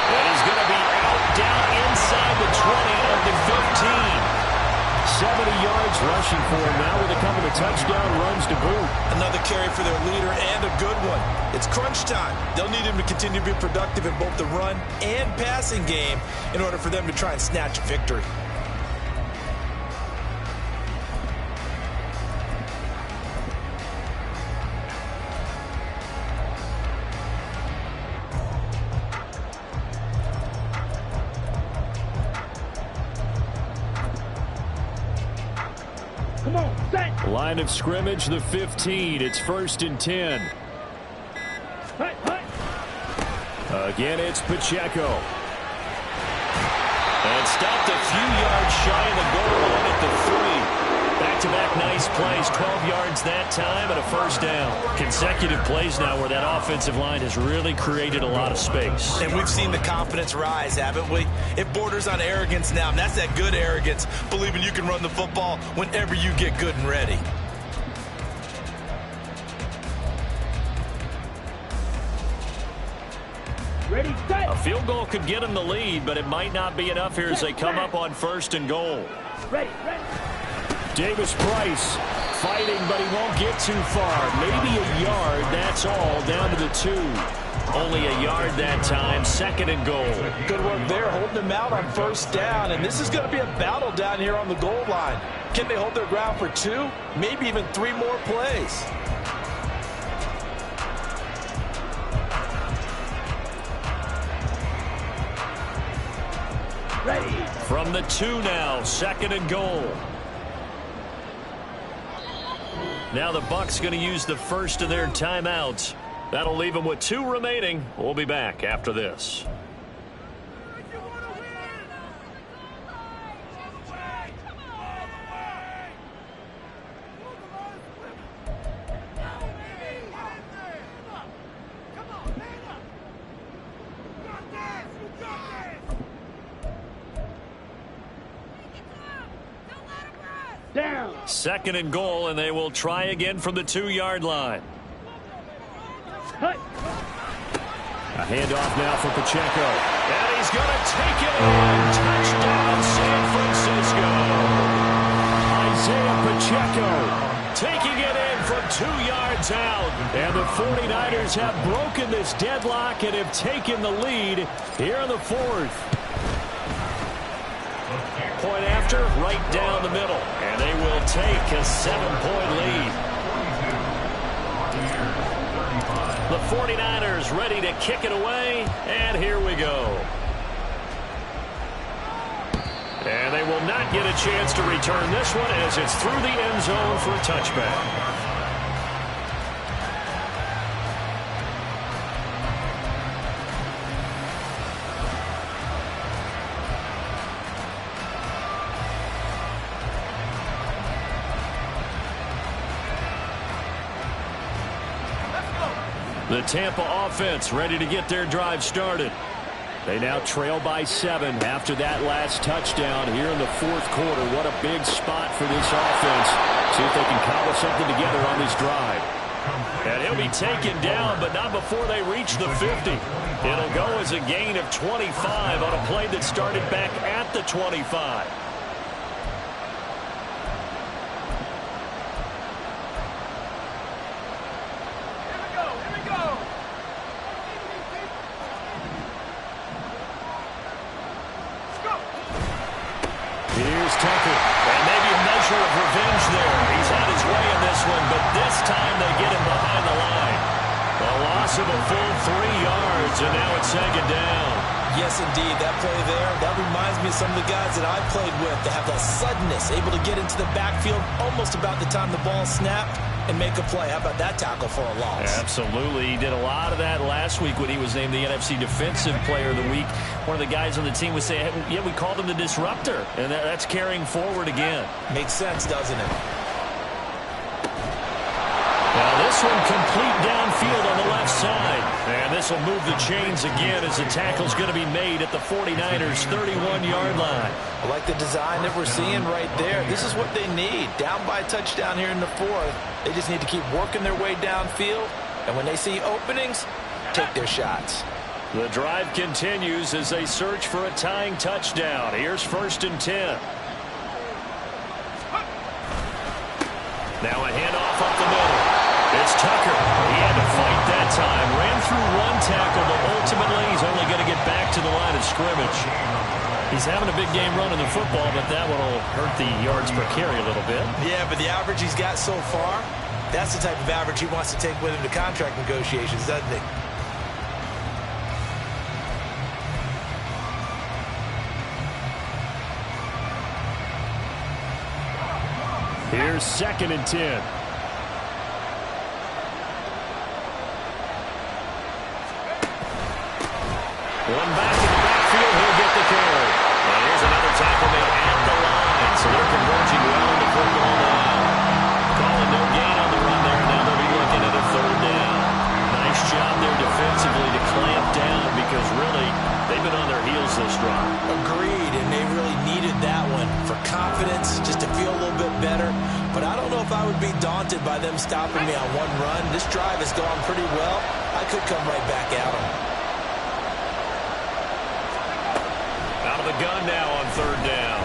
B: And he's going to be out down inside the 20 of the 15. 70 yards rushing for him now with a couple of touchdown runs to boot.
F: Another carry for their leader and a good one. It's crunch time. They'll need him to continue to be productive in both the run and passing game in order for them to try and snatch a victory.
D: Come on, set.
B: Line of scrimmage, the 15. It's 1st and 10.
D: Hey, hey.
B: Again, it's Pacheco. And stopped a few yards shy of the goal line at the 3. Back-to-back nice plays, 12 yards that time and a first down. Consecutive plays now where that offensive line has really created a lot of space.
F: And we've seen the confidence rise, haven't we? It borders on arrogance now, and that's that good arrogance, believing you can run the football whenever you get good and ready.
D: Ready, set.
B: A field goal could get them the lead, but it might not be enough here as they come up on 1st and goal.
D: Ready, ready.
B: Davis Price fighting, but he won't get too far. Maybe a yard, that's all, down to the 2. Only a yard that time, 2nd and goal.
F: Good work there, holding them out on 1st down, and this is going to be a battle down here on the goal line. Can they hold their ground for 2, maybe even 3 more plays?
D: Ready.
B: From the 2 now, 2nd and goal. Now the Bucs going to use the first of their timeouts. That'll leave them with 2 remaining. We'll be back after this.
D: Down.
B: 2nd and goal, and they will try again from the 2-yard line.
D: Hey.
B: A handoff now for Pacheco. And he's going to take it in. Touchdown, San Francisco. Isaiah Pacheco taking it in from 2 yards out. And the 49ers have broken this deadlock and have taken the lead here in the 4th. Point after, right down the middle. And they will take a 7-point lead. The 49ers ready to kick it away. And here we go. And they will not get a chance to return this one as it's through the end zone for a touchback. The Tampa offense ready to get their drive started. They now trail by 7 after that last touchdown here in the 4th quarter. What a big spot for this offense. See if they can cobble something together on this drive. And he'll be taken down, but not before they reach the 50. It'll go as a gain of 25 on a play that started back at the 25. Here's Tucker. And maybe a measure of revenge there. He's had his way in this one, but this time they get him behind the line. A loss of a full 3 yards, and now it's 2nd down.
F: Yes, indeed. That play there, that reminds me of some of the guys that I played with that have that suddenness, able to get into the backfield almost about the time the ball snapped and make a play. How about that tackle for a loss?
B: Absolutely. He did a lot of that last week when he was named the NFC Defensive Player of the Week. One of the guys on the team would say, hey, yeah, we called him the disruptor, and that's carrying forward again.
F: Makes sense, doesn't it?
B: Now this one complete downfield on the left side. And this will move the chains again as the tackle's going to be made at the 49ers' 31-yard line.
F: I like the design that we're seeing right there. This is what they need. Down by a touchdown here in the 4th. They just need to keep working their way downfield. And when they see openings, take their shots.
B: The drive continues as they search for a tying touchdown. Here's 1st and 10. Now a handoff up the middle. It's Tucker. He had to fight that time. Ran through one tackle, but ultimately he's only going to get back to the line of scrimmage. He's having a big game running the football, but that one will hurt the yards per carry a little bit.
C: Yeah, but the average he's got so far, that's the type of average he wants to take with him to contract negotiations, doesn't he?
B: Here's 2nd and 10. One back in the backfield, he'll get the carry. And here's another tackle made at the line, so they're converging well on the football now. Calling no gain on the run there, now they'll be looking at a 3rd down. Nice job there defensively to clamp down because really they've been on their heels this drive.
C: Agreed, and they really needed that one for confidence, just to feel a little bit better. But I don't know if I would be daunted by them stopping me on one run. This drive has gone pretty well. I could come right back at them.
B: Out of the gun now on 3rd down.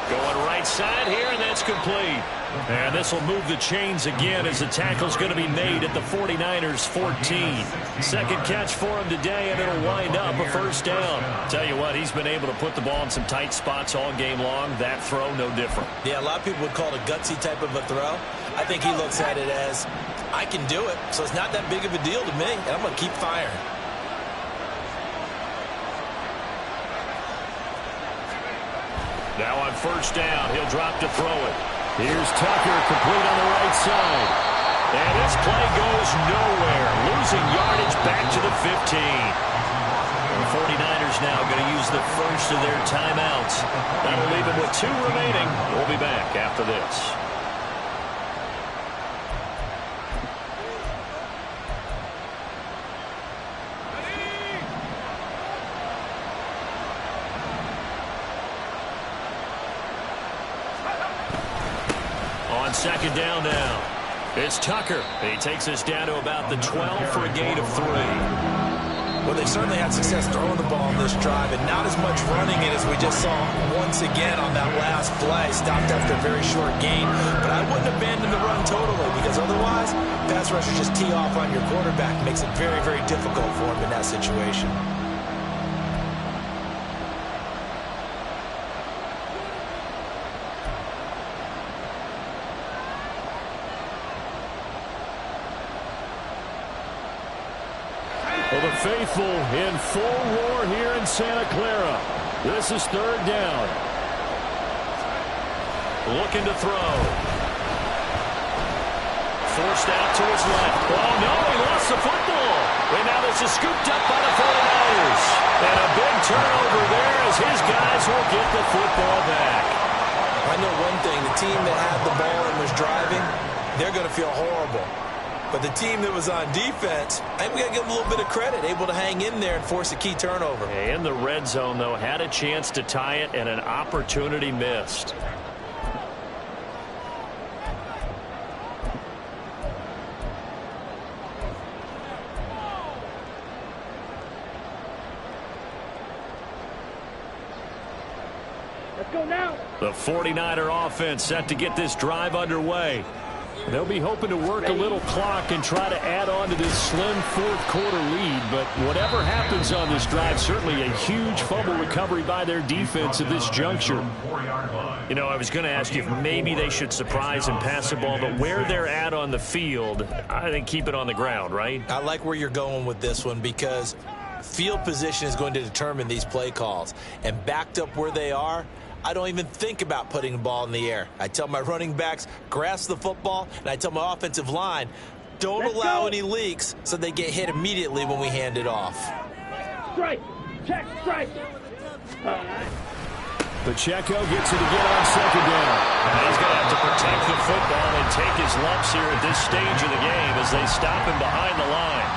B: Going right side here, and that's complete. And this will move the chains again as the tackle's going to be made at the 49ers 14. Second catch for him today, and it'll wind up a 1st down. Tell you what, he's been able to put the ball in some tight spots all game long. That throw, no different.
C: Yeah, a lot of people would call it a gutsy type of a throw. I think he looks at it as, I can do it, so it's not that big of a deal to me, and I'm going to keep firing.
B: Now on 1st down, he'll drop to throw it. Here's Tucker, complete on the right side. And this play goes nowhere. Losing yardage back to the 15. The 49ers now going to use the first of their timeouts. That'll leave them with 2 remaining. We'll be back after this. On 2nd down now, it's Tucker. He takes us down to about the 12 for a gain of 3.
C: Well, they certainly had success throwing the ball in this drive, and not as much running it as we just saw once again on that last play. Stopped after a very short gain, but I wouldn't abandon the run totally, because otherwise, pass rushers just tee off on your quarterback. Makes it very, very difficult for him in that situation.
B: Well, the faithful in full roar here in Santa Clara. This is 3rd down. Looking to throw. Forced out to his left. Oh, no, he lost the football. And now this is scooped up by the 49ers. And a big turnover there as his guys will get the football back.
C: I know one thing. The team that had the ball and was driving, they're going to feel horrible. But the team that was on defense, I think we got to give them a little bit of credit, able to hang in there and force a key turnover.
B: In the red zone, though, had a chance to tie it and an opportunity missed.
D: Let's go now.
B: The 49er offense set to get this drive underway. They'll be hoping to work a little clock and try to add on to this slim 4th quarter lead. But whatever happens on this drive, certainly a huge fumble recovery by their defense at this juncture. You know, I was going to ask you if maybe they should surprise and pass the ball, but where they're at on the field, I think keep it on the ground, right?
C: I like where you're going with this one, because field position is going to determine these play calls. And backed up where they are, I don't even think about putting the ball in the air. I tell my running backs, grasp the football, and I tell my offensive line, don't allow any leaks so they get hit immediately when we hand it off.
D: Strike. Check. Strike.
B: Pacheco gets it again on 2nd down. And he's going to have to protect the football and take his lumps here at this stage of the game as they stop him behind the line.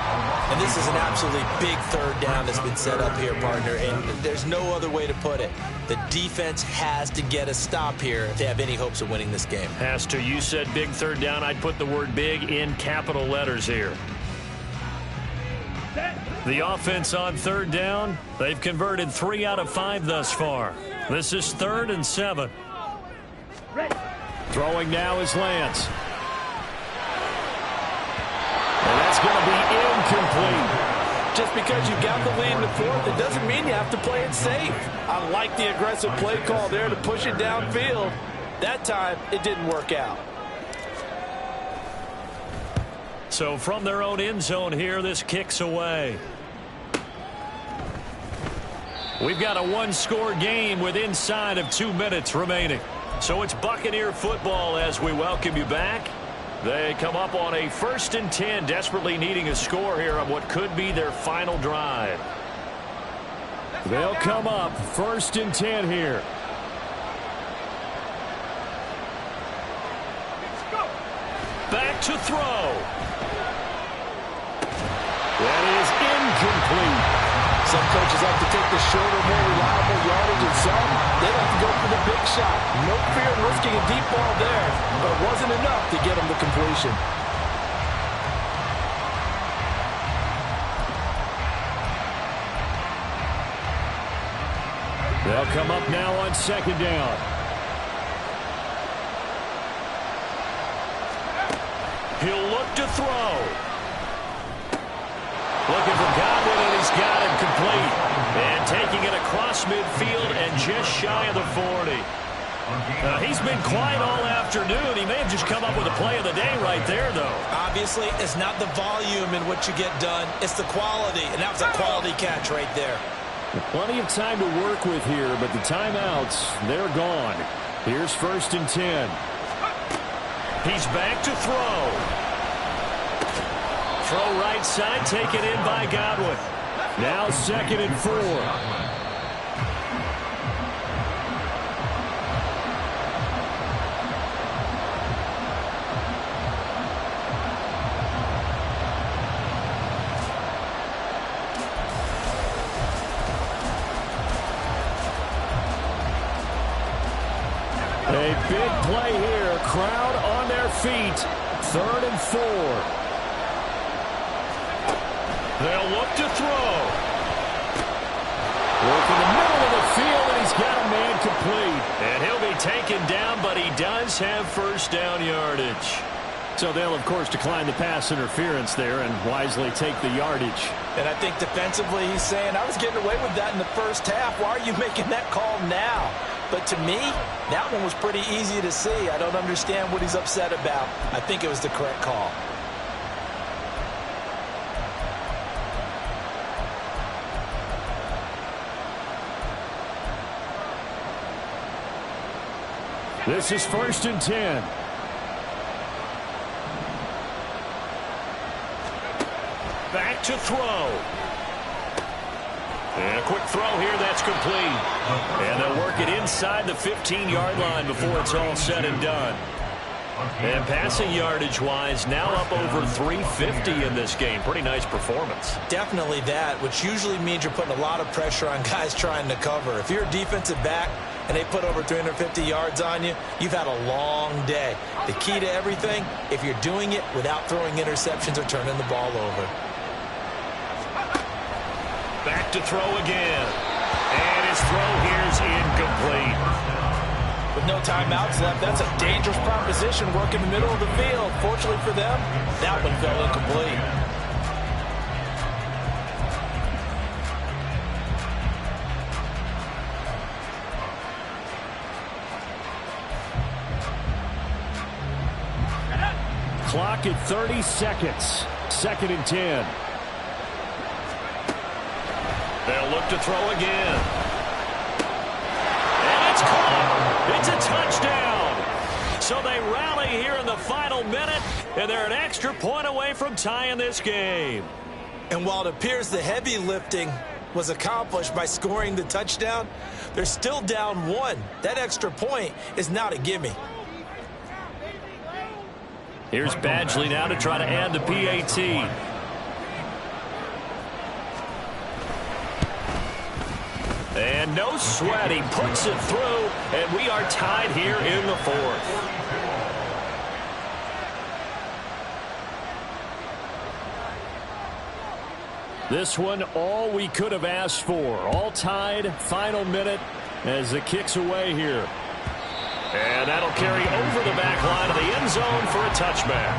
C: And this is an absolutely big 3rd down that's been set up here, partner, and there's no other way to put it. The defense has to get a stop here if they have any hopes of winning this game.
B: Has to. You said big 3rd down. I'd put the word big in capital letters here. The offense on 3rd down, they've converted 3 out of 5 thus far. This is 3rd and 7.
D: Ready.
B: Throwing now is Lance. And that's going to be incomplete.
C: Just because you got the lead in the fourth, it doesn't mean you have to play it safe. I like the aggressive play call there to push it downfield. That time, it didn't work out.
B: So from their own end zone here, this kicks away. We've got a one-score game with inside of 2 minutes remaining. So it's Buccaneer football as we welcome you back. They come up on a 1st and 10, desperately needing a score here on what could be their final drive. They'll come up 1st and 10 here. Back to throw. That is incomplete.
C: Some coaches like to take the shorter, more reliable yardage, and some, they like to go for the big shot. No fear in risking a deep ball there, but it wasn't enough to get them to completion.
B: They'll come up now on 2nd down. He'll look to throw. Looking for Godwin, and he's got him complete. And taking it across midfield and just shy of the 40. He's been quiet all afternoon. He may have just come up with a play of the day right there, though.
F: Obviously, it's not the volume in what you get done. It's the quality, and that was a quality catch right there.
B: Plenty of time to work with here, but the timeouts, they're gone. Here's 1st and 10. He's back to throw. Throw right side, taken in by Godwin. Now 2nd and 4. A big play here. Crowd on their feet. 3rd and 4. They'll look to throw. Work in the middle of the field, and he's got a man complete. And he'll be taken down, but he does have 1st down yardage. So they'll, of course, decline the pass interference there and wisely take the yardage.
C: And I think defensively he's saying, I was getting away with that in the first half. Why are you making that call now? But to me, that one was pretty easy to see. I don't understand what he's upset about. I think it was the correct call.
B: This is 1st and 10. Back to throw. And a quick throw here, that's complete. And they'll work it inside the 15-yard line before it's all said and done. And passing yardage-wise, now up over 350 in this game. Pretty nice performance.
C: Definitely that, which usually means you're putting a lot of pressure on guys trying to cover. If you're a defensive back and they put over 350 yards on you, you've had a long day. The key to everything, if you're doing it without throwing interceptions or turning the ball over.
B: Back to throw again. And his throw here's incomplete.
C: With no timeouts left, that's a dangerous proposition, work in the middle of the field. Fortunately for them, that one fell incomplete.
B: Clock at 30 seconds. 2nd and 10. They'll look to throw again. And it's caught. It's a touchdown. So they rally here in the final minute, and they're an extra point away from tying this game.
C: And while it appears the heavy lifting was accomplished by scoring the touchdown, they're still down 1. That extra point is not a gimme.
B: Here's Badgley now to try to add the PAT. And no sweat, he puts it through, and we are tied here in the 4th. This one, all we could have asked for. All tied, final minute as it kicks away here. And that'll carry over the back line of the end zone for a touchback.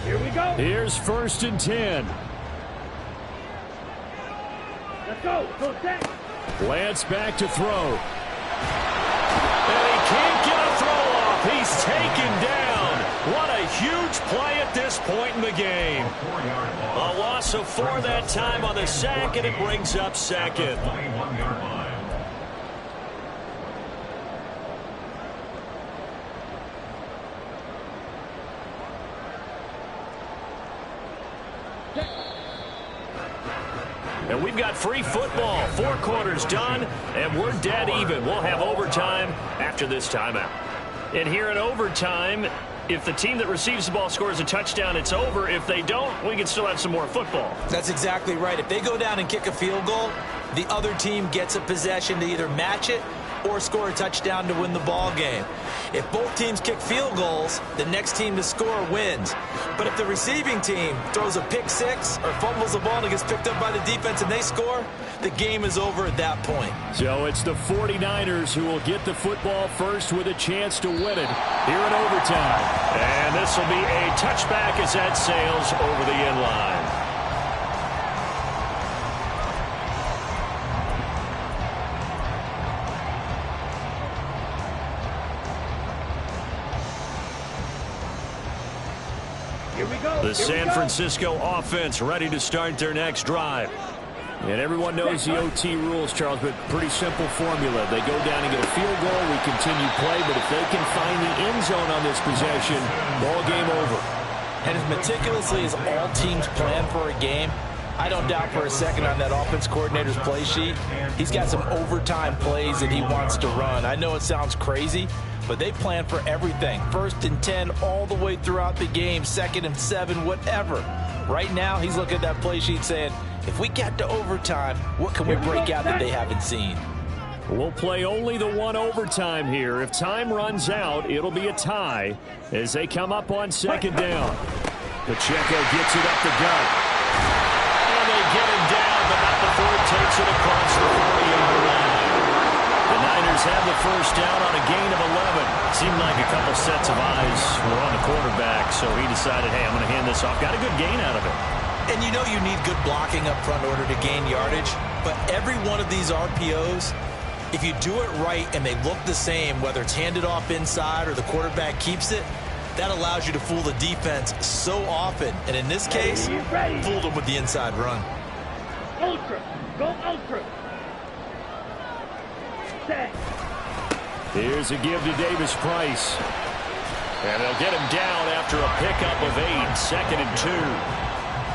D: Here we go.
B: Here's 1st and 10.
D: Let's go. Go set.
B: Lance back to throw. And he can't get a throw off. He's taken down. What a huge play at this point in the game. A loss of 4 that time on the sack, and it brings up 2nd. And we've got free football. 4 quarters done, and we're dead even. We'll have overtime after this timeout. And here in overtime, if the team that receives the ball scores a touchdown, it's over. If they don't, we can still have some more football.
C: That's exactly right. If they go down and kick a field goal, the other team gets a possession to either match it or score a touchdown to win the ball game. If both teams kick field goals, the next team to score wins. But if the receiving team throws a pick 6 or fumbles the ball and it gets picked up by the defense and they score, the game is over at that point.
B: So it's the 49ers who will get the football first with a chance to win it here in overtime. And this will be a touchback as that sails over the end line. The San Francisco offense ready to start their next drive. And everyone knows the OT rules, Charles, but pretty simple formula. They go down and get a field goal, we continue play, but if they can find the end zone on this possession, ball game over.
C: And as meticulously as all teams plan for a game, I don't doubt for a second on that offense coordinator's play sheet, he's got some overtime plays that he wants to run. I know it sounds crazy, but they plan for everything. 1st and 10 all the way throughout the game, 2nd and 7, whatever. Right now, he's looking at that play sheet saying, if we get to overtime, what can we break out that they haven't seen?
B: We'll play only the 1 overtime here. If time runs out, it'll be a tie as they come up on 2nd down. Pacheco gets it up the gut. And they get him down, but not before he takes it across the 40-yard line. The Niners have the 1st down on a gain of 11. Seemed like a couple sets of eyes were on the quarterback, so he decided, hey, I'm going to hand this off. Got a good gain out of it.
C: And you know you need good blocking up front in order to gain yardage, but every one of these RPOs, if you do it right and they look the same, whether it's handed off inside or the quarterback keeps it, that allows you to fool the defense so often. And in this case, fooled them with the inside run.
D: Ultra. Go ultra. Set.
B: Here's a give to Davis Price. And they'll get him down after a pickup of 8, 2nd and 2.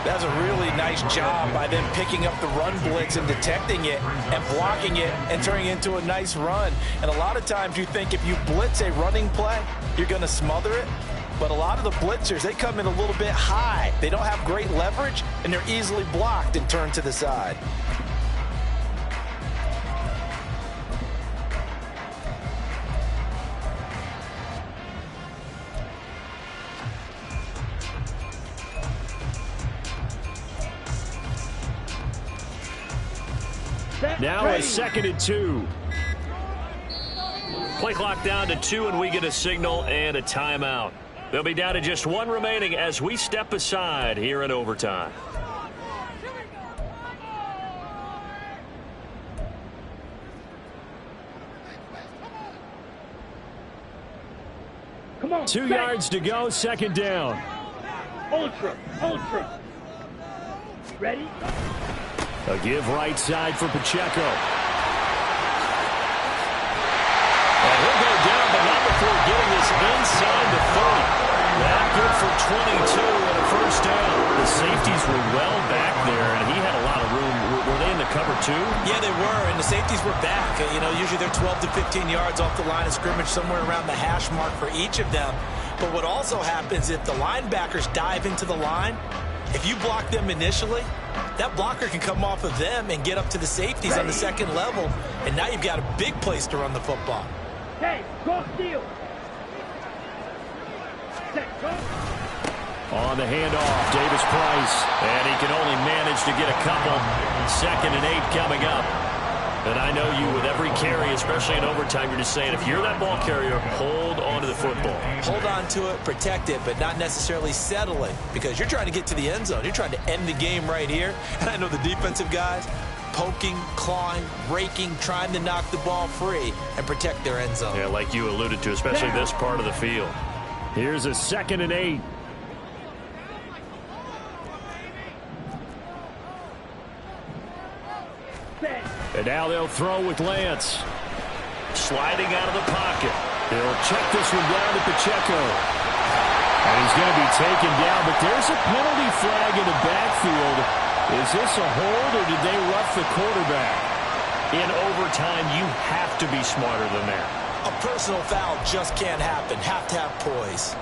C: That's a really nice job by them picking up the run blitz and detecting it and blocking it and turning it into a nice run. And a lot of times you think if you blitz a running play, you're going to smother it. But a lot of the blitzers, they come in a little bit high. They don't have great leverage, and they're easily blocked and turned to the side.
B: Now a 2nd and 2. Play clock down to 2, and we get a signal and a timeout. They'll be down to just 1 remaining as we step aside here in overtime.
D: Come on.
B: 2 yards to go, 2nd down.
D: Ultra. Ultra. Ready?
B: A give right side for Pacheco. And he'll go down, but not before getting this inside the 30. That good for 22 and a 1st down. The safeties were well back there, and he had a lot of room. Were they in the cover too?
C: Yeah, they were, and the safeties were back. You know, usually they're 12 to 15 yards off the line of scrimmage, somewhere around the hash mark for each of them. But what also happens if the linebackers dive into the line, if you block them initially,
F: that blocker can come off of them and get up to the safeties on the second level, and now you've got a big place to run the football.
D: Hey, go steal. Set, go.
B: On the handoff, Davis Price, and he can only manage to get a couple. 2nd and 8 coming up. And I know you, with every carry, especially in overtime, you're just saying, if you're that ball carrier, hold on to the football.
F: Hold on to it, protect it, but not necessarily settle it, because you're trying to get to the end zone. You're trying to end the game right here. And I know the defensive guys, poking, clawing, raking, trying to knock the ball free and protect their end zone.
B: Yeah, like you alluded to, especially this part of the field. Here's a 2nd and 8. And now they'll throw with Lance. Sliding out of the pocket. They'll check this one down to Pacheco. And he's going to be taken down, but there's a penalty flag in the backfield. Is this a hold, or did they rough the quarterback? In overtime, you have to be smarter than that.
F: A personal foul just can't happen. Have to have poise.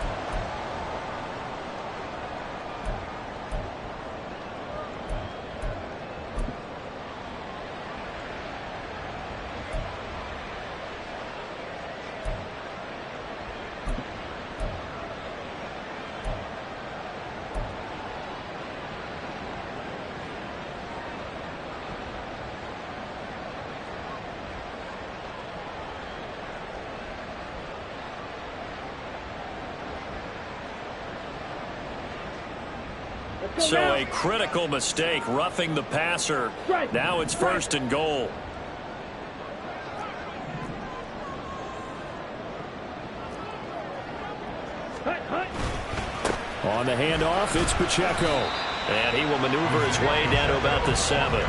B: So a critical mistake, roughing the passer. Now it's 1st and goal. On the handoff, it's Pacheco. And he will maneuver his way down to about the 7.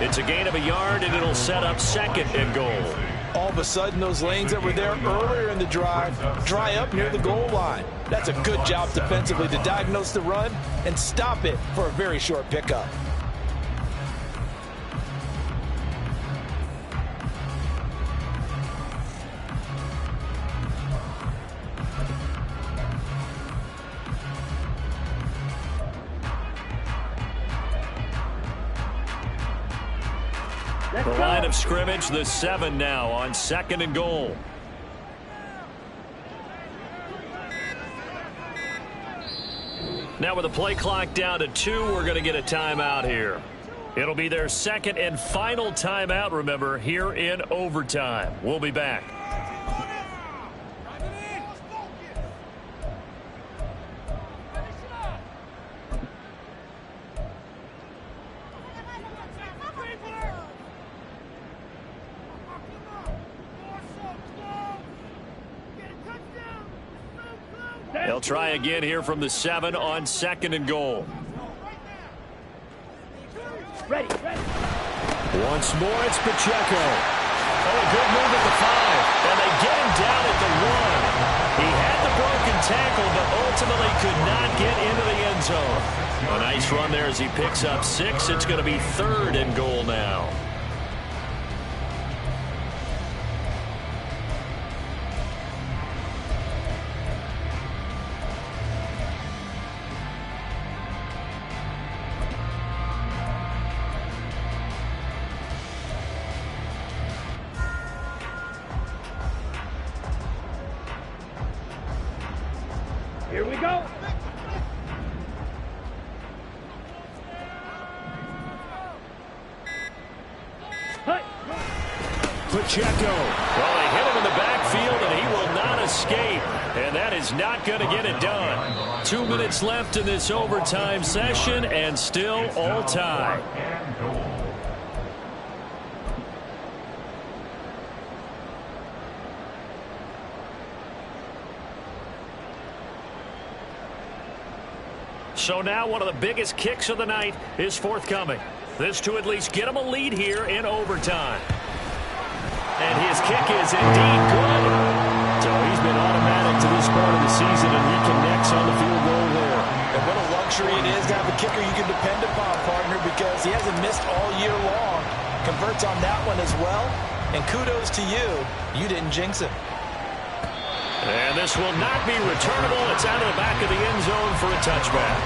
B: It's a gain of a yard, and it'll set up 2nd and goal.
F: All of a sudden, those lanes that were there earlier in the drive dry up near the goal line. That's a good job defensively to diagnose the run and stop it for a very short pickup.
B: The line of scrimmage, the 7 now on 2nd and goal. Now with the play clock down to 2, we're going to get a timeout here. It'll be their 2nd and final timeout, remember, here in overtime. We'll be back. They'll try again here from the 7 on 2nd and goal.
D: Ready.
B: Once more, it's Pacheco. Oh, a good move at the 5. And they get him down at the 1. He had the broken tackle, but ultimately could not get into the end zone. A nice run there as he picks up 6. It's going to be 3rd and goal now.
D: Here we go.
B: Pacheco. Well, they hit him in the backfield, and he will not escape. And that is not going to get it done. 2 minutes left in this overtime session, and still all tie. So now one of the biggest kicks of the night is forthcoming. This to at least get him a lead here in overtime. And his kick is indeed good. So he's been automatic to this part of the season, and he connects on the field goal there.
F: And what a luxury it is to have a kicker you can depend upon, partner, because he hasn't missed all year long. Converts on that one as well. And kudos to you. You didn't jinx him.
B: And this will not be returnable. It's out of the back of the end zone for a touchback.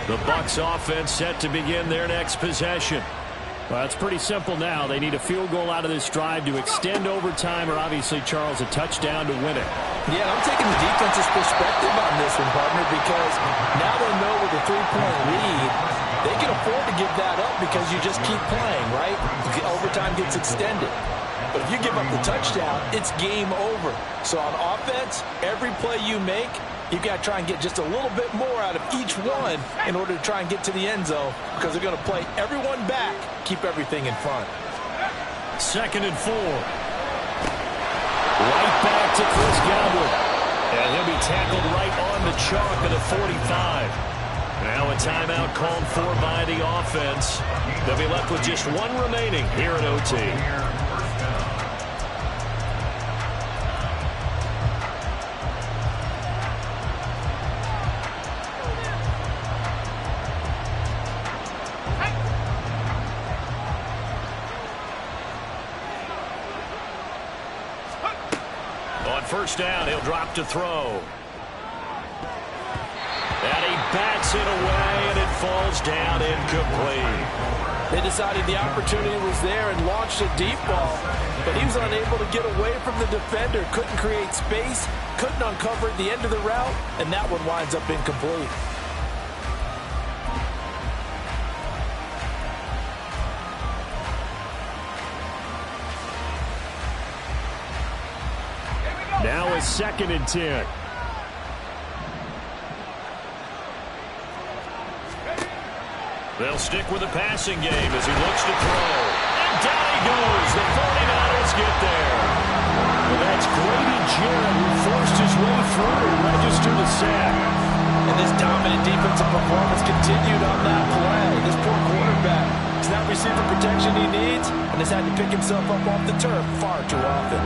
B: The Bucs offense set to begin their next possession. Well, it's pretty simple now. They need a field goal out of this drive to extend overtime, or obviously, Charles, a touchdown to win it.
C: Yeah, I'm taking the defense's perspective on this one, partner, because now they know with a 3-point lead, they can afford to give that up because you just keep playing, right? Overtime gets extended. But if you give up the touchdown, it's game over. So on offense, every play you make, you've got to try and get just a little bit more out of each one in order to try and get to the end zone, because they're going to play everyone back, keep everything in front.
B: 2nd and 4. Right back to Chris Godwin. And he'll be tackled right on the chalk at the 45. Now a timeout called for by the offense. They'll be left with just one remaining here at OT. First down, he'll drop to throw. And he bats it away, and it falls down incomplete.
C: They decided the opportunity was there and launched a deep ball, but he was unable to get away from the defender, couldn't create space, couldn't uncover the end of the route, and that one winds up incomplete.
B: Now a 2nd and 10. They'll stick with the passing game as he looks to throw. And down he goes. The 49ers get there. Well, that's Grady Jarrett, who forced his way through and registered a sack.
C: And this dominant defensive performance continued on that play. This poor quarterback has not received the protection he needs and has had to pick himself up off the turf far too often.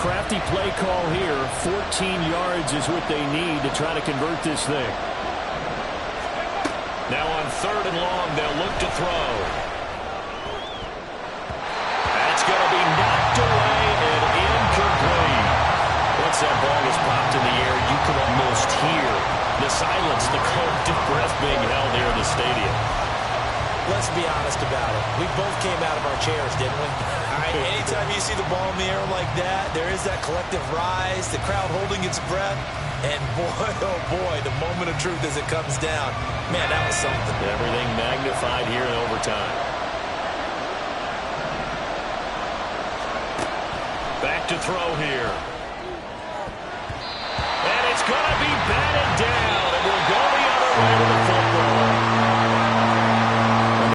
B: Crafty play call here. 14 yards is what they need to try to convert this thing. Now on 3rd and long, they'll look to throw. That's going to be knocked away and incomplete. Once that ball was popped in the air, you could almost hear the silence, the collective breath being held here in the stadium.
C: Let's be honest about it. We both came out of our chairs, didn't we? Anytime you see the ball in the air like that, there is that collective rise, the crowd holding its breath, and boy, oh boy, the moment of truth as it comes down. Man, that was something.
B: Everything magnified here in overtime. Back to throw here. And it's going to be batted down.